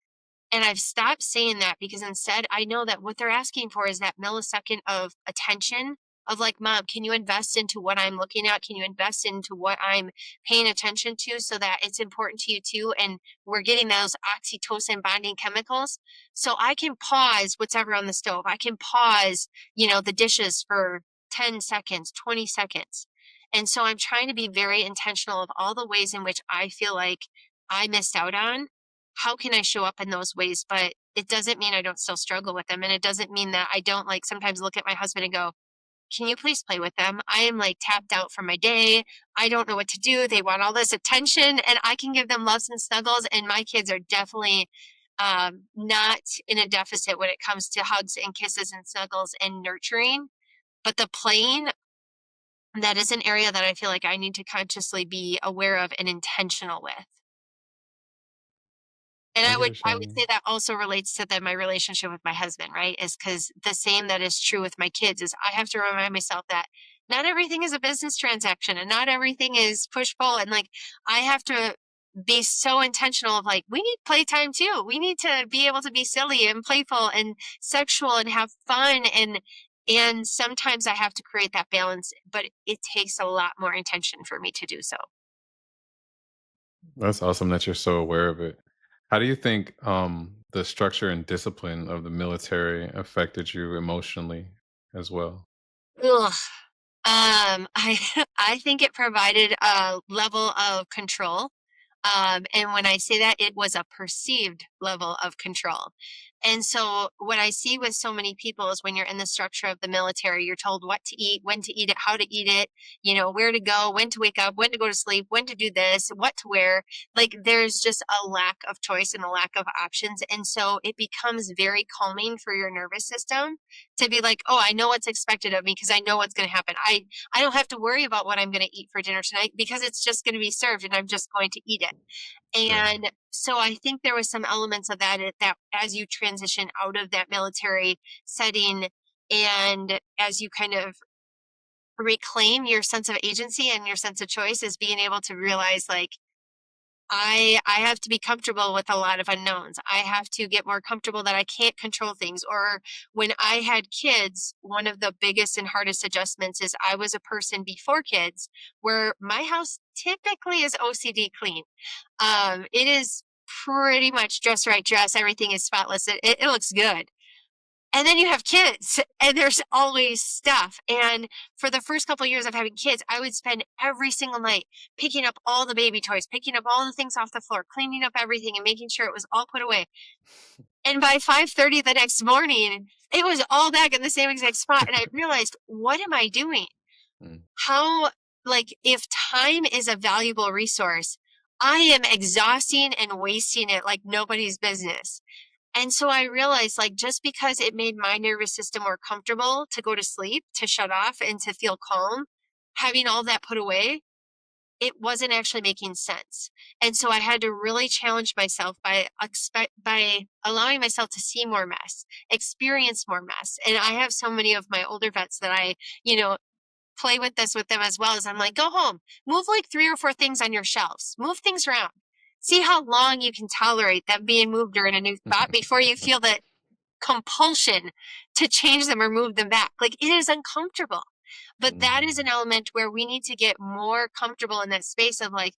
And I've stopped saying that because instead I know that what they're asking for is that millisecond of attention of like, mom, can you invest into what I'm looking at? Can you invest into what I'm paying attention to so that it's important to you too? And we're getting those oxytocin bonding chemicals. So I can pause whatever on the stove. I can pause, the dishes for 10 seconds, 20 seconds. And so I'm trying to be very intentional of all the ways in which I feel like I missed out on. How can I show up in those ways? But it doesn't mean I don't still struggle with them. And it doesn't mean that I don't like sometimes look at my husband and go, can you please play with them? I am like tapped out from my day. I don't know what to do. They want all this attention and I can give them loves and snuggles. And my kids are definitely not in a deficit when it comes to hugs and kisses and snuggles and nurturing. But the playing, that is an area that I feel like I need to consciously be aware of and intentional with. And I I get would what I you would mean. say that also relates to my relationship with my husband, right? Is because the same that is true with my kids is I have to remind myself that not everything is a business transaction and not everything is push pull. And like I have to be so intentional of like, we need playtime too. We need to be able to be silly and playful and sexual and have fun and sometimes I have to create that balance, but it takes a lot more intention for me to do so. That's awesome that you're so aware of it. How do you think the structure and discipline of the military affected you emotionally as well? Ugh. I I think it provided a level of control. And when I say that, it was a perceived level of control. And so, what I see with so many people is when you're in the structure of the military, you're told what to eat, when to eat it, how to eat it, where to go, when to wake up, when to go to sleep, when to do this, what to wear. Like, there's just a lack of choice and a lack of options. And so, it becomes very calming for your nervous system to be like, oh, I know what's expected of me because I know what's going to happen. I don't have to worry about what I'm going to eat for dinner tonight because it's just going to be served and I'm just going to eat it. Sure. And so I think there was some elements of that as you transition out of that military setting and as you kind of reclaim your sense of agency and your sense of choice is being able to realize like I have to be comfortable with a lot of unknowns. I have to get more comfortable that I can't control things. Or when I had kids, one of the biggest and hardest adjustments is I was a person before kids where my house typically is OCD clean. It is pretty much dress right dress. Everything is spotless. It looks good. And then you have kids and there's always stuff. And for the first couple of years of having kids, I would spend every single night picking up all the baby toys, picking up all the things off the floor, cleaning up everything and making sure it was all put away. And by 5:30 the next morning, it was all back in the same exact spot. And I realized, what am I doing? Mm, How, like, if time is a valuable resource, I am exhausting and wasting it like nobody's business. And so I realized, like, just because it made my nervous system more comfortable to go to sleep, to shut off, and to feel calm, having all that put away, it wasn't actually making sense. And so I had to really challenge myself by allowing myself to see more mess, experience more mess. And I have so many of my older vets that I, you know, play with this with them as well. As I'm like, go home, move like 3 or 4 things on your shelves, move things around. See how long you can tolerate them being moved or in a new spot before you feel that compulsion to change them or move them back. Like, it is uncomfortable. But that is an mm, element where we need to get more comfortable in that space of like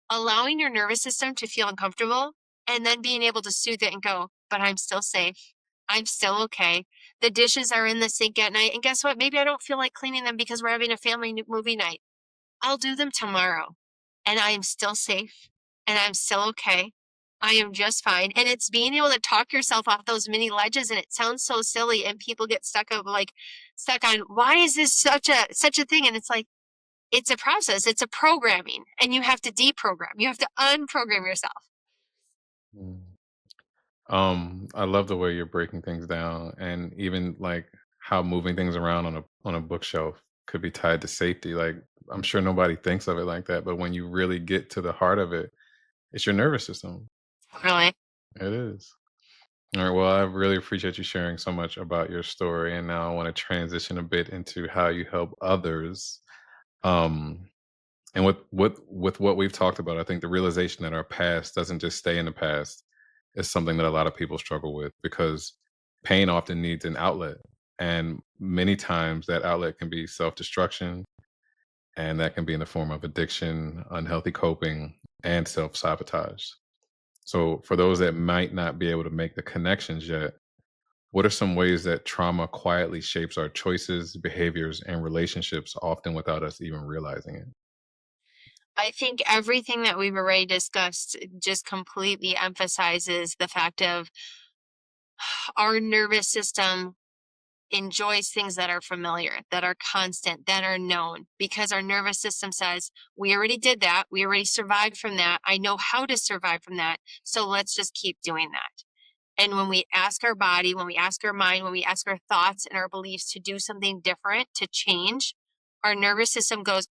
allowing your nervous system to feel uncomfortable and then being able to soothe it and go, but I'm still safe. I'm still okay. The dishes are in the sink at night. And guess what? Maybe I don't feel like cleaning them because we're having a family movie night. I'll do them tomorrow. And I am still safe and I'm still okay. I am just fine. And it's being able to talk yourself off those mini ledges. And it sounds so silly. And people get stuck on why is this such a thing? And it's like, it's a process, it's a programming, and you have to deprogram. You have to unprogram yourself. mm. I love the way you're breaking things down, and even like how moving things around on a bookshelf could be tied to safety. Like, I'm sure nobody thinks of it like that, but when you really get to the heart of it, it's your nervous system. Really. It is. All right. Well, I really appreciate you sharing so much about your story, and now I want to transition a bit into how you help others. Um, and with what we've talked about, I think the realization that our past doesn't just stay in the past is something that a lot of people struggle with because pain often needs an outlet. And many times that outlet can be self destruction, and that can be in the form of addiction, unhealthy coping, and self sabotage. So, for those that might not be able to make the connections yet, what are some ways that trauma quietly shapes our choices, behaviors, and relationships, often without us even realizing it? I think everything that we've already discussed just completely emphasizes the fact of our nervous system enjoys things that are familiar, that are constant, that are known, because our nervous system says, we already did that. We already survived from that. I know how to survive from that. So let's just keep doing that. And when we ask our body, when we ask our mind, when we ask our thoughts and our beliefs to do something different, to change, our nervous system goes,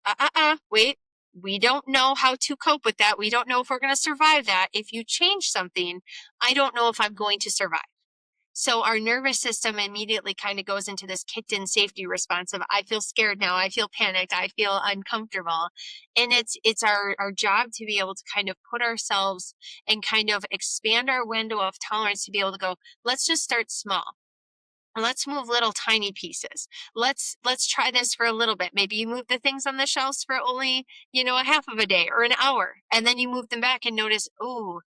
wait, we don't know how to cope with that. We don't know if we're going to survive that. If you change something, I don't know if I'm going to survive. So our nervous system immediately kind of goes into this kicked in safety response of I feel scared now, I feel panicked, I feel uncomfortable. And it's our job to be able to kind of put ourselves and kind of expand our window of tolerance to be able to go, let's just start small. Let's move little tiny pieces. Let's try this for a little bit. Maybe you move the things on the shelves for only, a half of a day or an hour. And then you move them back and notice, oh,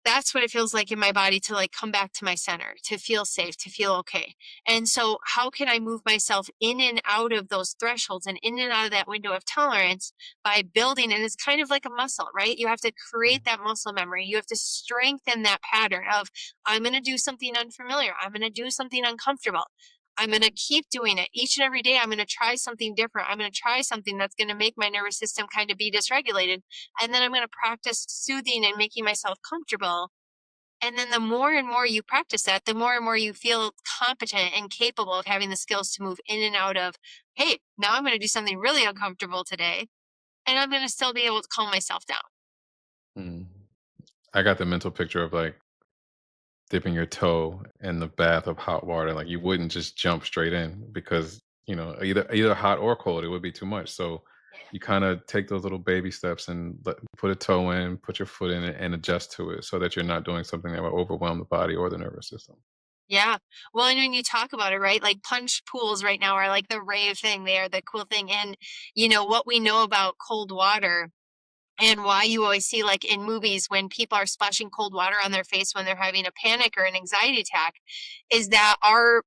that's what it feels like in my body to like come back to my center, to feel safe, to feel okay. And so, how can I move myself in and out of those thresholds and in and out of that window of tolerance by building? And it's kind of like a muscle, right? You have to create that muscle memory. You have to strengthen that pattern of, I'm going to do something unfamiliar. I'm going to do something uncomfortable. I'm going to keep doing it each and every day. I'm going to try something different. I'm going to try something that's going to make my nervous system kind of be dysregulated, and then I'm going to practice soothing and making myself comfortable. And then the more and more you practice that, the more and more you feel competent and capable of having the skills to move in and out of, hey, now I'm going to do something really uncomfortable today. And I'm going to still be able to calm myself down. Mm. I got the mental picture of like dipping your toe in the bath of hot water. Like, you wouldn't just jump straight in because, either hot or cold, it would be too much. So you kind of take those little baby steps and put a toe in, put your foot in it, and adjust to it so that you're not doing something that will overwhelm the body or the nervous system. Yeah. Well, and when you talk about it, right, like punch pools right now are like the rave thing. They are the cool thing. And, what we know about cold water and why you always see, like in movies, when people are splashing cold water on their face when they're having a panic or an anxiety attack, is that our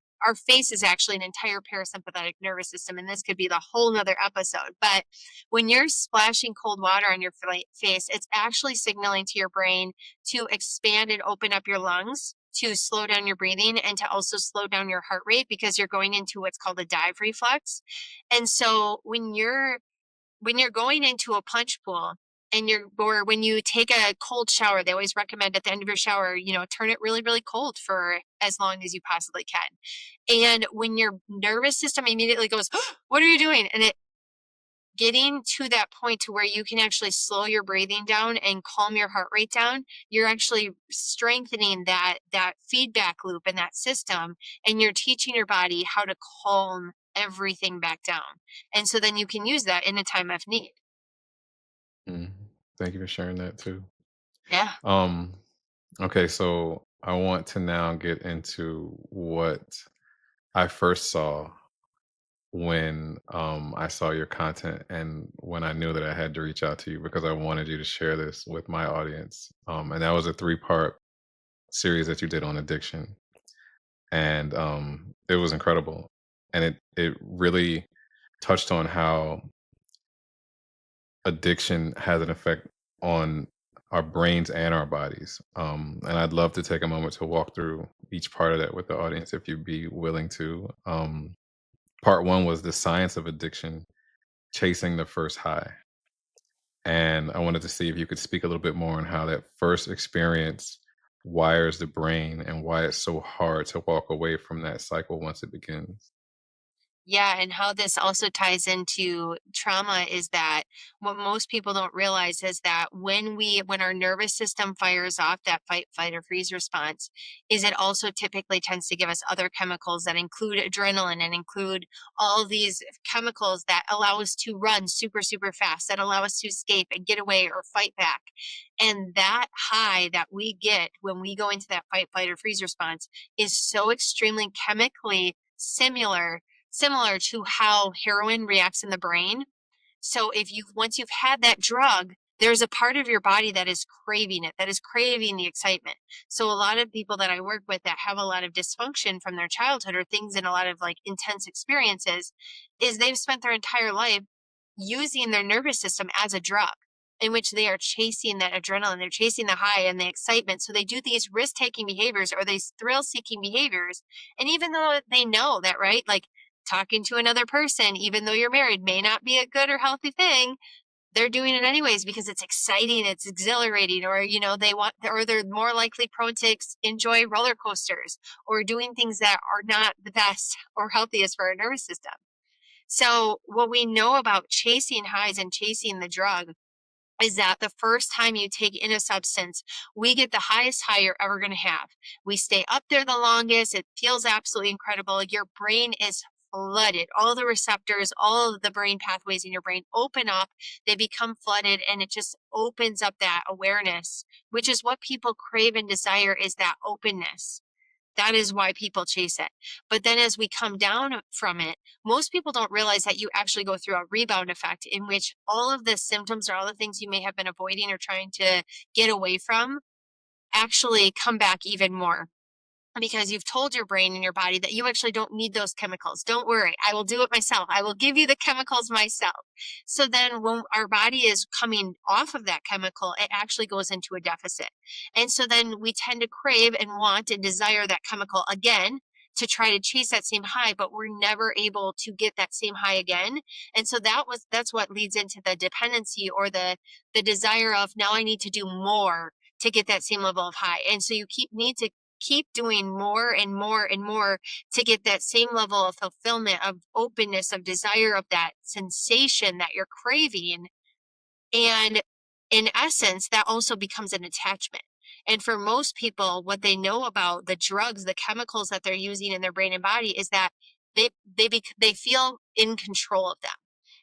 face is actually an entire parasympathetic nervous system, and this could be the whole nother episode. But when you're splashing cold water on your face, it's actually signaling to your brain to expand and open up your lungs, to slow down your breathing, and to also slow down your heart rate, because you're going into what's called a dive reflex. And so when you're going into a punch pool, or when you take a cold shower, they always recommend at the end of your shower, turn it really, really cold for as long as you possibly can. And when your nervous system immediately goes, "Oh, what are you doing?" And it getting to that point to where you can actually slow your breathing down and calm your heart rate down, you're actually strengthening that feedback loop in that system, and you're teaching your body how to calm everything back down. And so then you can use that in a time of need. Mhm. Thank you for sharing that too. Yeah. Um, okay, so I want to now get into what I first saw when I saw your content and when I knew that I had to reach out to you because I wanted you to share this with my audience. And that was a three-part series that you did on addiction. And it was incredible. And it really touched on how addiction has an effect on our brains and our bodies. And I'd love to take a moment to walk through each part of that with the audience if you'd be willing to. Part one was the science of addiction, chasing the first high. And I wanted to see if you could speak a little bit more on how that first experience wires the brain and why it's so hard to walk away from that cycle once it begins. Yeah, and how this also ties into trauma is that what most people don't realize is that when our nervous system fires off that fight, flight, or freeze response, is it also typically tends to give us other chemicals that include adrenaline and include all these chemicals that allow us to run super, super fast, that allow us to escape and get away or fight back. And that high that we get when we go into that fight, flight, or freeze response is so extremely chemically similar to how heroin reacts in the brain. So if you once you've had that drug, there's a part of your body that is craving it, that is craving the excitement. So a lot of people that I work with that have a lot of dysfunction from their childhood or things in a lot of like intense experiences is they've spent their entire life using their nervous system as a drug, in which they are chasing that adrenaline, they're chasing the high and the excitement. So they do these risk-taking behaviors or these thrill-seeking behaviors. And even though they know that, right, like talking to another person, even though you're married, may not be a good or healthy thing, they're doing it anyways because it's exciting, it's exhilarating, or they want, or they're more likely prone to enjoy roller coasters or doing things that are not the best or healthiest for our nervous system. So what we know about chasing highs and chasing the drug is that the first time you take in a substance, we get the highest high you're ever going to have. We stay up there the longest. It feels absolutely incredible. Your brain is flooded. All the receptors, all of the brain pathways in your brain open up. They become flooded, and it just opens up that awareness, which is what people crave and desire, is that openness. That is why people chase it. But then as we come down from it, most people don't realize that you actually go through a rebound effect in which all of the symptoms or all the things you may have been avoiding or trying to get away from actually come back even more, because you've told your brain and your body that you actually don't need those chemicals. Don't worry, I will do it myself. I will give you the chemicals myself. So then when our body is coming off of that chemical, it actually goes into a deficit. And so then we tend to crave and want and desire that chemical again to try to chase that same high, but we're never able to get that same high again. And so that's what leads into the dependency, or the desire of, now I need to do more to get that same level of high. And so you need to keep doing more and more and more to get that same level of fulfillment, of openness, of desire, of that sensation that you're craving. And in essence, that also becomes an attachment. And for most people, what they know about the drugs, the chemicals that they're using in their brain and body, is that they feel in control of them.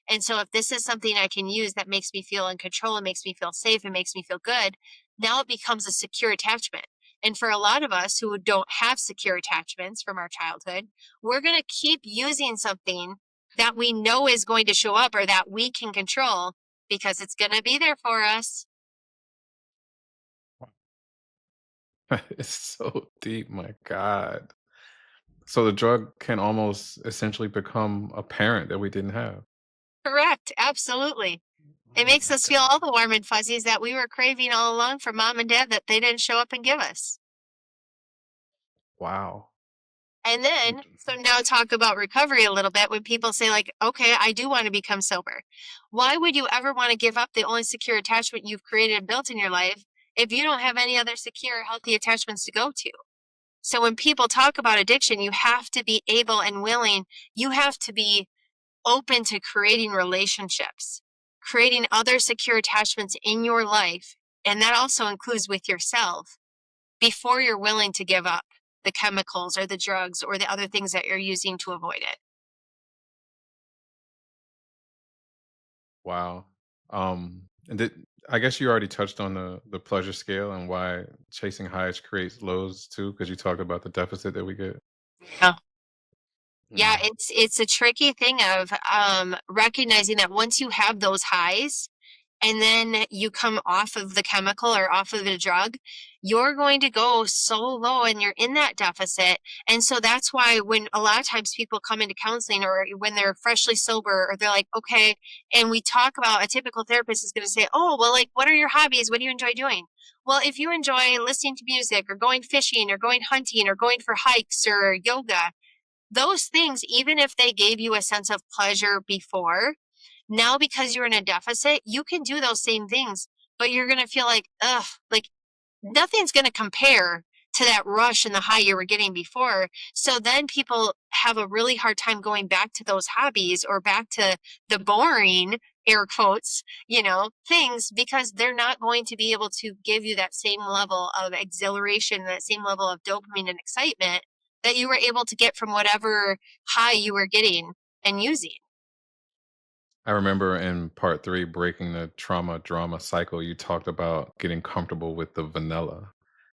And so if this is something I can use that makes me feel in control and makes me feel safe and makes me feel good, now it becomes a secure attachment. And for a lot of us who don't have secure attachments from our childhood, we're going to keep using something that we know is going to show up or that we can control, because it's going to be there for us. It's so deep, my God. So the drug can almost essentially become a parent that we didn't have. Correct. Absolutely. It Oh makes my us feel all God. the warm and fuzzies that we were craving all along from mom and dad that they didn't show up and give us. Wow. And then, so now talk about recovery a little bit when people say, like, okay, I do want to become sober. Why would you ever want to give up the only secure attachment you've created and built in your life if you don't have any other secure, healthy attachments to go to? So when people talk about addiction, you have to be able and willing, you have to be open to creating relationships, creating other secure attachments in your life. And that also includes with yourself before you're willing to give up the chemicals or the drugs or the other things that you're using to avoid it. Wow. And I guess you already touched on the pleasure scale and why chasing highs creates lows too, because you talked about the deficit that we get. Yeah. Yeah, Mm. it's a tricky thing of recognizing that once you have those highs, and then you come off of the chemical or off of the drug, you're going to go so low and you're in that deficit. And so that's why when a lot of times people come into counseling or when they're freshly sober or they're like, okay, and we talk about a typical therapist is going to say, oh, well, like, what are your hobbies? What do you enjoy doing? Well, if you enjoy listening to music or going fishing or going hunting or going for hikes or yoga, those things, even if they gave you a sense of pleasure before, now because you're in a deficit, you can do those same things, but you're going to feel like, ugh, like nothing's going to compare to that rush and the high you were getting before. So then people have a really hard time going back to those hobbies or back to the boring, air quotes, things because they're not going to be able to give you that same level of exhilaration, that same level of dopamine and excitement that you were able to get from whatever high you were getting and using. I remember in part three, breaking the trauma drama cycle, you talked about getting comfortable with the vanilla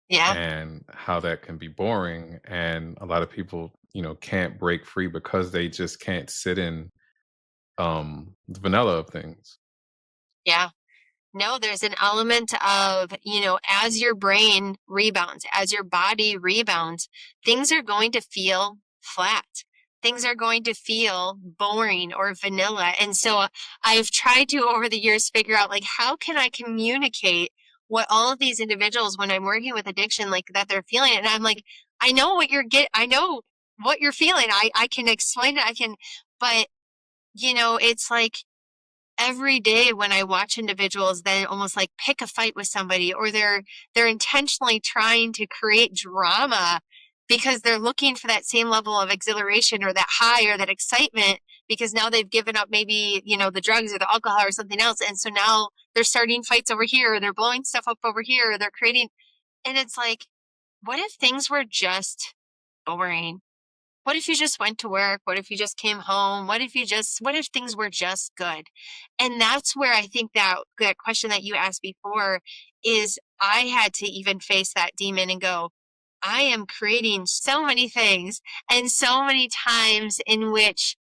Yeah. and how that can be boring. And a lot of people, can't break free because they just can't sit in the vanilla of things. Yeah. No, there's an element of, as your brain rebounds, as your body rebounds, things are going to feel flat. Things are going to feel boring or vanilla. And so I've tried to, over the years, figure out like, how can I communicate what all of these individuals, when I'm working with addiction, like that they're feeling. And I'm like, I know what you're feeling. I can explain it. But it's like, every day when I watch individuals then almost like pick a fight with somebody or they're intentionally trying to create drama because they're looking for that same level of exhilaration or that high or that excitement because now they've given up maybe, the drugs or the alcohol or something else. And so now they're starting fights over here, or they're blowing stuff up over here, or they're creating, and it's like, what if things were just boring? What if you just went to work? What if you just came home? What if things were just good? And that's where I think that question that you asked before is I had to even face that demon and go, I am creating so many things and so many times in which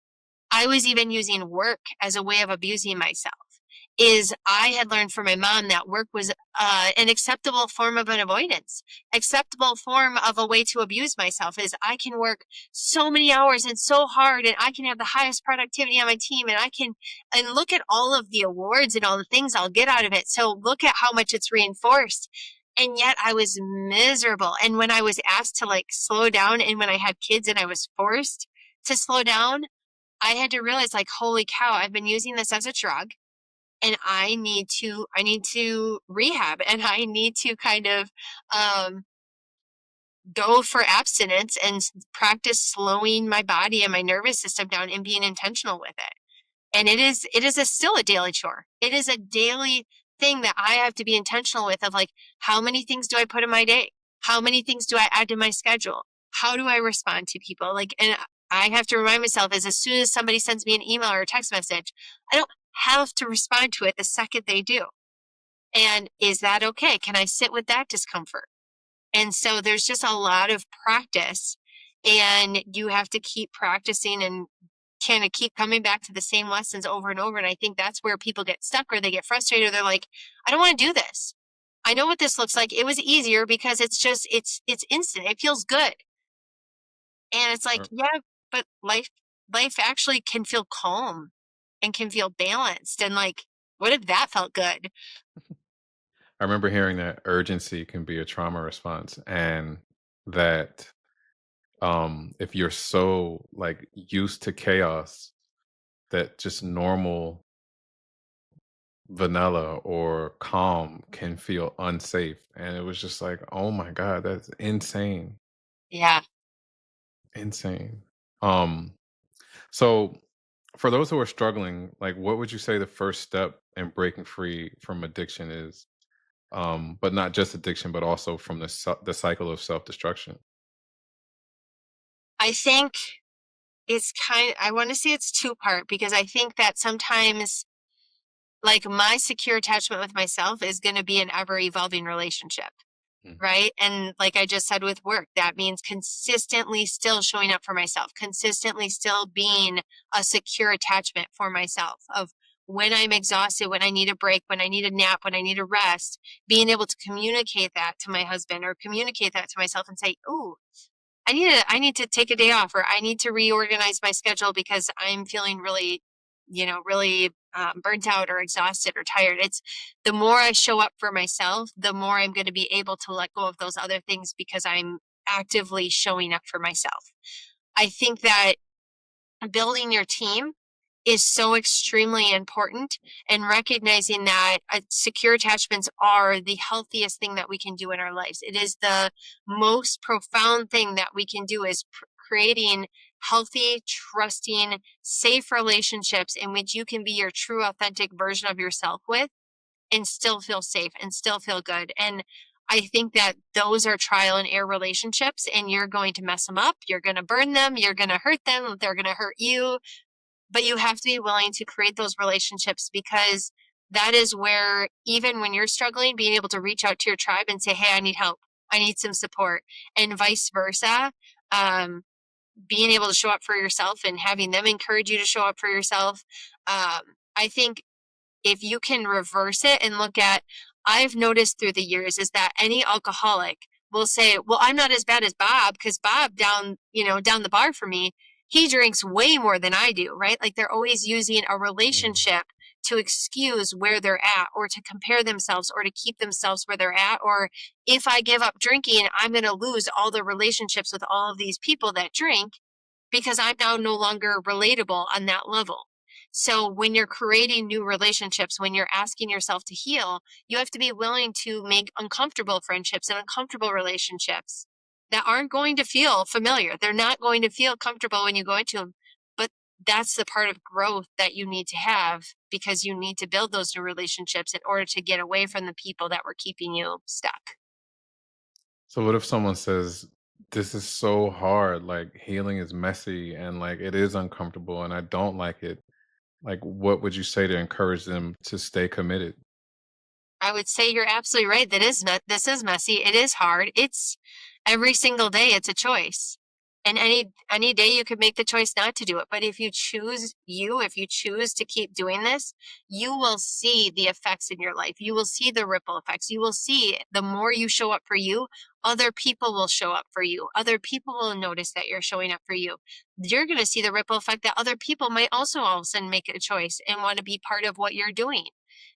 I was even using work as a way of abusing myself. Is I had learned from my mom that work was an acceptable form of an avoidance, acceptable form of a way to abuse myself. Is I can work so many hours and so hard, and I can have the highest productivity on my team, and and look at all of the awards and all the things I'll get out of it. So look at how much it's reinforced. And yet I was miserable. And when I was asked to like slow down, and when I had kids and I was forced to slow down, I had to realize like, holy cow, I've been using this as a drug and I need to rehab and I need to kind of um, go for abstinence and practice slowing my body and my nervous system down and being intentional with it. And still a daily chore. It is a daily thing that I have to be intentional with of like, how many things do I put in my day? How many things do I add to my schedule? How do I respond to people? Like, and I have to remind myself as soon as somebody sends me an email or a text message, I don't have to respond to it the second they do. And is that okay? Can I sit with that discomfort? And so there's just a lot of practice and you have to keep practicing and kind of keep coming back to the same lessons over and over. And I think that's where people get stuck or they get frustrated. They're like, I don't want to do this. I know what this looks like. It was easier because it's instant. It feels good. And it's like, I yeah, but life actually can feel calm and can feel balanced. And like, what if that felt good? I remember hearing that urgency can be a trauma response, and that if you're so like used to chaos, that just normal vanilla or calm can feel unsafe. And it was just like, oh my God, that's insane. Yeah. Insane. Um, so for those who are struggling, like what would you say the first step in breaking free from addiction is? But not just addiction, but also from the cycle of self-destruction. I think I want to say it's two part because I think that sometimes like my secure attachment with myself is going to be an ever evolving relationship. Mm. Right. And like I just said with work, that means consistently still showing up for myself, consistently still being a secure attachment for myself of when I'm exhausted, when I need a break, when I need a nap, when I need a rest, being able to communicate that to my husband or communicate that to myself and say, oh, I need to take a day off or I need to reorganize my schedule because I'm feeling really, really burnt out or exhausted or tired. It's the more I show up for myself, the more I'm going to be able to let go of those other things because I'm actively showing up for myself. I think that building your team is so extremely important and recognizing that secure attachments are the healthiest thing that we can do in our lives. It is the most profound thing that we can do is creating healthy, trusting, safe relationships in which you can be your true authentic version of yourself with and still feel safe and still feel good. And I think that those are trial and error relationships and you're going to mess them up. You're going to burn them. You're going to hurt them. They're going to hurt you, but you have to be willing to create those relationships because that is where, even when you're struggling, being able to reach out to your tribe and say, hey, I need help. I need some support, and vice versa. Um, Being able to show up for yourself and having them encourage you to show up for yourself. I think if you can reverse it and look at, I've noticed through the years is that any alcoholic will say, well, I'm not as bad as Bob because Bob down the bar for me, he drinks way more than I do, right? Like they're always using a Mm. relationship to excuse where they're at or to compare themselves or to keep themselves where they're at. Or if I give up drinking, I'm going to lose all the relationships with all of these people that drink because I'm now no longer relatable on that level. So when you're creating new relationships, when you're asking yourself to heal, you have to be willing to make uncomfortable friendships and uncomfortable relationships that aren't going to feel familiar. They're not going to feel comfortable when you go into them. But that's the part of growth that you need to have because you need to build those new relationships in order to get away from the people that were keeping you stuck. So what if someone says, "This is so hard, like, healing is messy and, like, it is uncomfortable and I don't like it." Like, what would you say to encourage them to stay committed? I would say you're absolutely right. This is messy. It is hard. It's every single day it's a choice. And any day you could make the choice not to do it. But if you choose to keep doing this, you will see the effects in your life. You will see the ripple effects. You will see the more you show up for you, other people will show up for you. Other people will notice that you're showing up for you. You're going to see the ripple effect that other people might also all of a sudden make a choice and want to be part of what you're doing.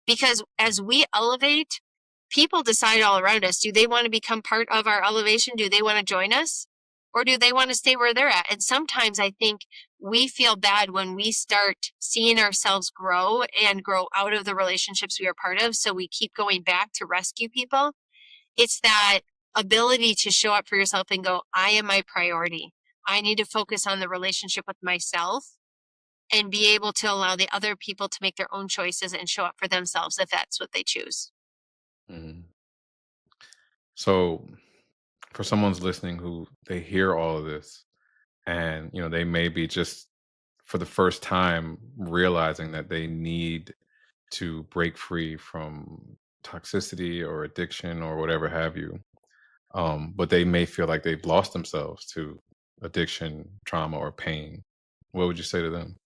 Because as we elevate, people decide all around us. Do they want to become part of our elevation? Do they want to join us? Or do they want to stay where they're at? And sometimes I think we feel bad when we start seeing ourselves grow and grow out of the relationships we are part of. So we keep going back to rescue people. It's that ability to show up for yourself and go, I am my priority. I need to focus on the relationship with myself and be able to allow the other people to make their own choices and show up for themselves if that's what they choose. Mhm. So for someone's listening who they hear all of this and, they may be just for the first time realizing that they need to break free from toxicity or addiction or whatever have you. But they may feel like they've lost themselves to addiction, trauma, or pain. What would you say to them?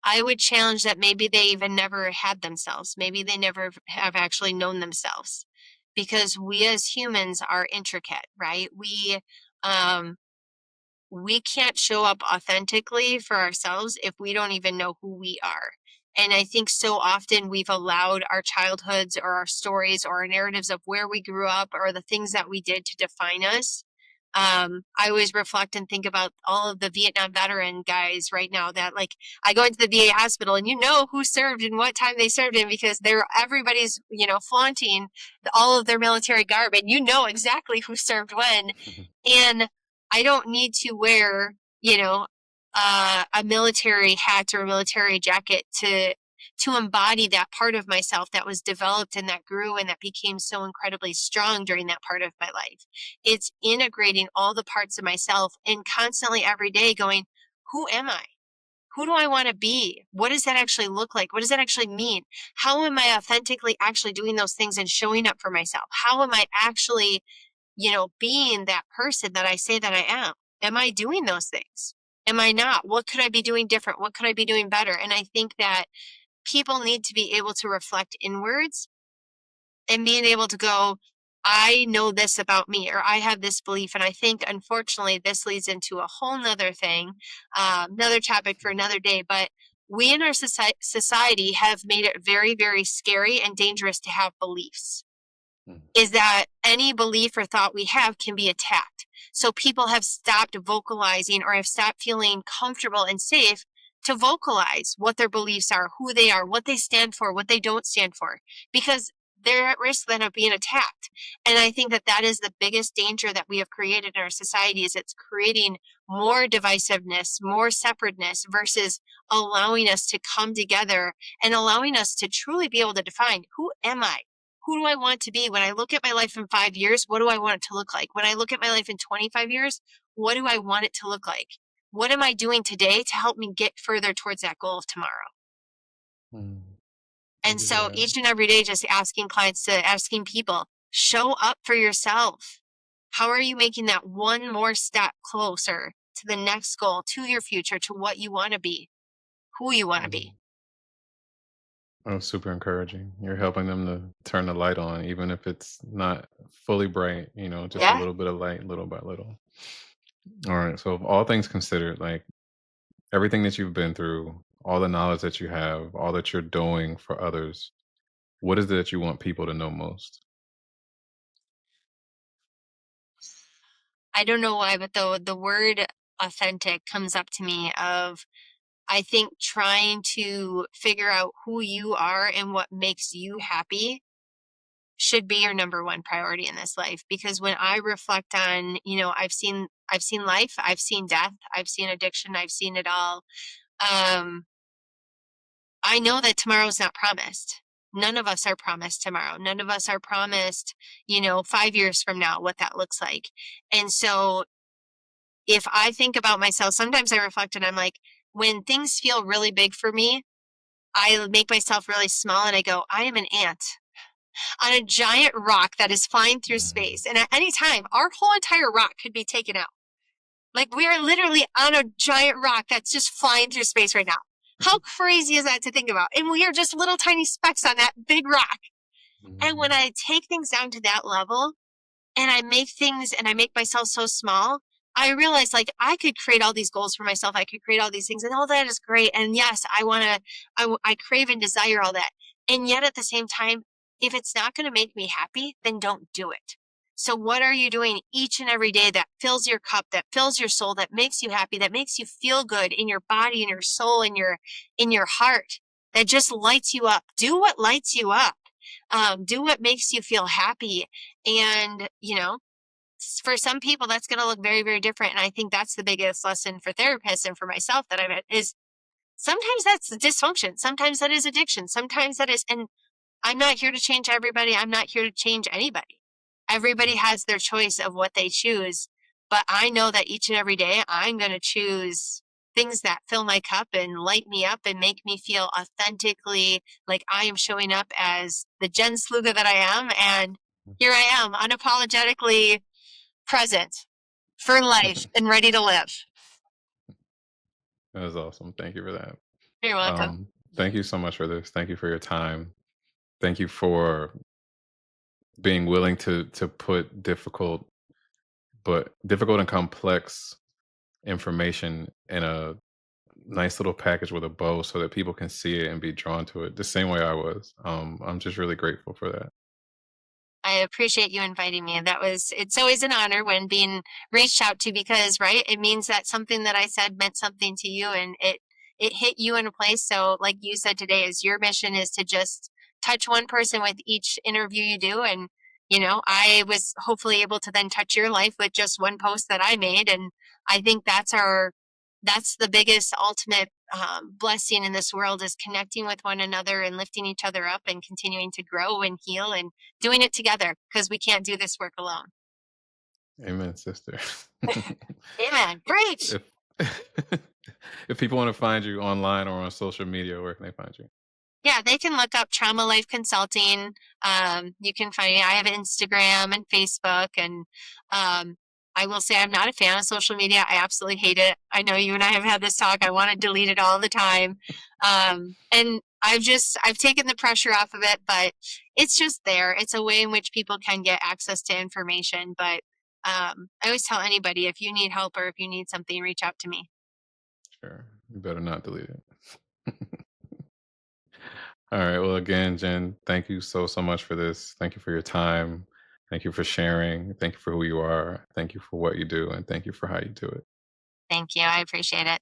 I would challenge that maybe they even never had themselves. Maybe they never have actually known themselves, because we as humans are intricate, right? Um, we can't show up authentically for ourselves if we don't even know who we are. And I think so often we've allowed our childhoods or our stories or our narratives of where we grew up or the things that we did to define us. I always reflect and think about all of the Vietnam veteran guys right now that, like, I go into the VA hospital and you know who served and what time they served in, because everybody's, flaunting all of their military garb, and you know exactly who served when. And I don't need to wear, a military hat or a military jacket to embody that part of myself that was developed and that grew and that became so incredibly strong during that part of my life. It's integrating all the parts of myself and constantly every day going, who am I? Who do I want to be? What does that actually look like? What does that actually mean? How am I authentically actually doing those things and showing up for myself? How am I actually, being that person that I say that I am? Am I doing those things? Am I not? What could I be doing different? What could I be doing better? And I think that people need to be able to reflect inwards and being able to go, I know this about me, or I have this belief. And I think, unfortunately, this leads into a whole nother thing, another topic for another day. But we in our society have made it very, very scary and dangerous to have beliefs. Mm, Is that any belief or thought we have can be attacked. So people have stopped vocalizing or have stopped feeling comfortable and safe to vocalize what their beliefs are, who they are, what they stand for, what they don't stand for, because they're at risk then of being attacked. And I think that that is the biggest danger that we have created in our society, is it's creating more divisiveness, more separateness, versus allowing us to come together and allowing us to truly be able to define, who am I? Who do I want to be? When I look at my life in 5 years, what do I want it to look like? When I look at my life in 25 years, what do I want it to look like? What am I doing today to help me get further towards that goal of tomorrow? mm. And Thank you for so that. each and every day, just asking people, show up for yourself. How are you making that one more step closer to the next goal, to your future, to what you want to be, who you want to be? Mhm. Oh, super encouraging. You're helping them to turn the light on, even if it's not fully bright, just a Yeah. little bit of light, little by little. All right. So, all things considered, like everything that you've been through, all the knowledge that you have, all that you're doing for others, what is it that you want people to know most? I don't know why, but the word authentic comes up to me of, I think, trying to figure out who you are and what makes you happy should be your number one priority in this life. Because when I reflect on, I've seen life, I've seen death, I've seen addiction, I've seen it all. Um, I know that tomorrow's not promised. None of us are promised tomorrow. None of us are promised, 5 years from now, what that looks like. And so if I think about myself, sometimes I reflect and I'm like, when things feel really big for me, I make myself really small and I go, I am an ant on a giant rock that is flying through Mhm. space. And at any time, our whole entire rock could be taken out. Like, we are literally on a giant rock that's just flying through space right now. How crazy is that to think about? And we are just little tiny specks on that big rock. And when Mhm. I take things down to that level, and I make things and I make myself so small, I realize, like, I could create all these goals for myself. I could create all these things, and all that is great. And yes, I crave and desire all that. And yet at the same time, if it's not going to make me happy, then don't do it. So what are you doing each and every day that fills your cup, that fills your soul, that makes you happy, that makes you feel good in your body, in your soul, in your heart, that just lights you up? Do what lights you up. Do what makes you feel happy. And, for some people, that's going to look very, very different. And I think that's the biggest lesson for therapists and for myself that I've had is sometimes that's dysfunction. Sometimes that is addiction. Sometimes that is, and I'm not here to change everybody. I'm not here to change anybody. Everybody has their choice of what they choose. But I know that each and every day I'm going to choose things that fill my cup and light me up and make me feel authentically like I am showing up as the Jenn Sluga that I am. And here I am, unapologetically present for life and ready to live. That is awesome. Thank you for that. You're welcome. Thank you so much for this. Thank you for your time. Thank you for being willing to put difficult and complex information in a nice little package with a bow so that people can see it and be drawn to it the same way I was. I'm just really grateful for that. I appreciate you inviting me. It's always an honor when being reached out to because, right, it means that something that I said meant something to you and it hit you in a place. So, like you said today, is your mission is to just touch one person with each interview you do. And, I was hopefully able to then touch your life with just one post that I made. And I think that's the biggest ultimate blessing in this world is connecting with one another and lifting each other up and continuing to grow and heal and doing it together because we can't do this work alone. Amen, sister. Amen. Great. if if people want to find you online or on social media, where can they find you? Yeah, they can look up Trauma Life Consulting. You can find me. I have Instagram and Facebook, and I will say I'm not a fan of social media. I absolutely hate it. I know you and I have had this talk. I want to delete it all the time, and I've taken the pressure off of it, but it's just there. It's a way in which people can get access to information. But I always tell anybody if you need help or if you need something, reach out to me. Sure. You better not delete it. All right. Well, again, Jen, thank you so much for this. Thank you for your time. Thank you for sharing. Thank you for who you are. Thank you for what you do. And thank you for how you do it. Thank you. I appreciate it.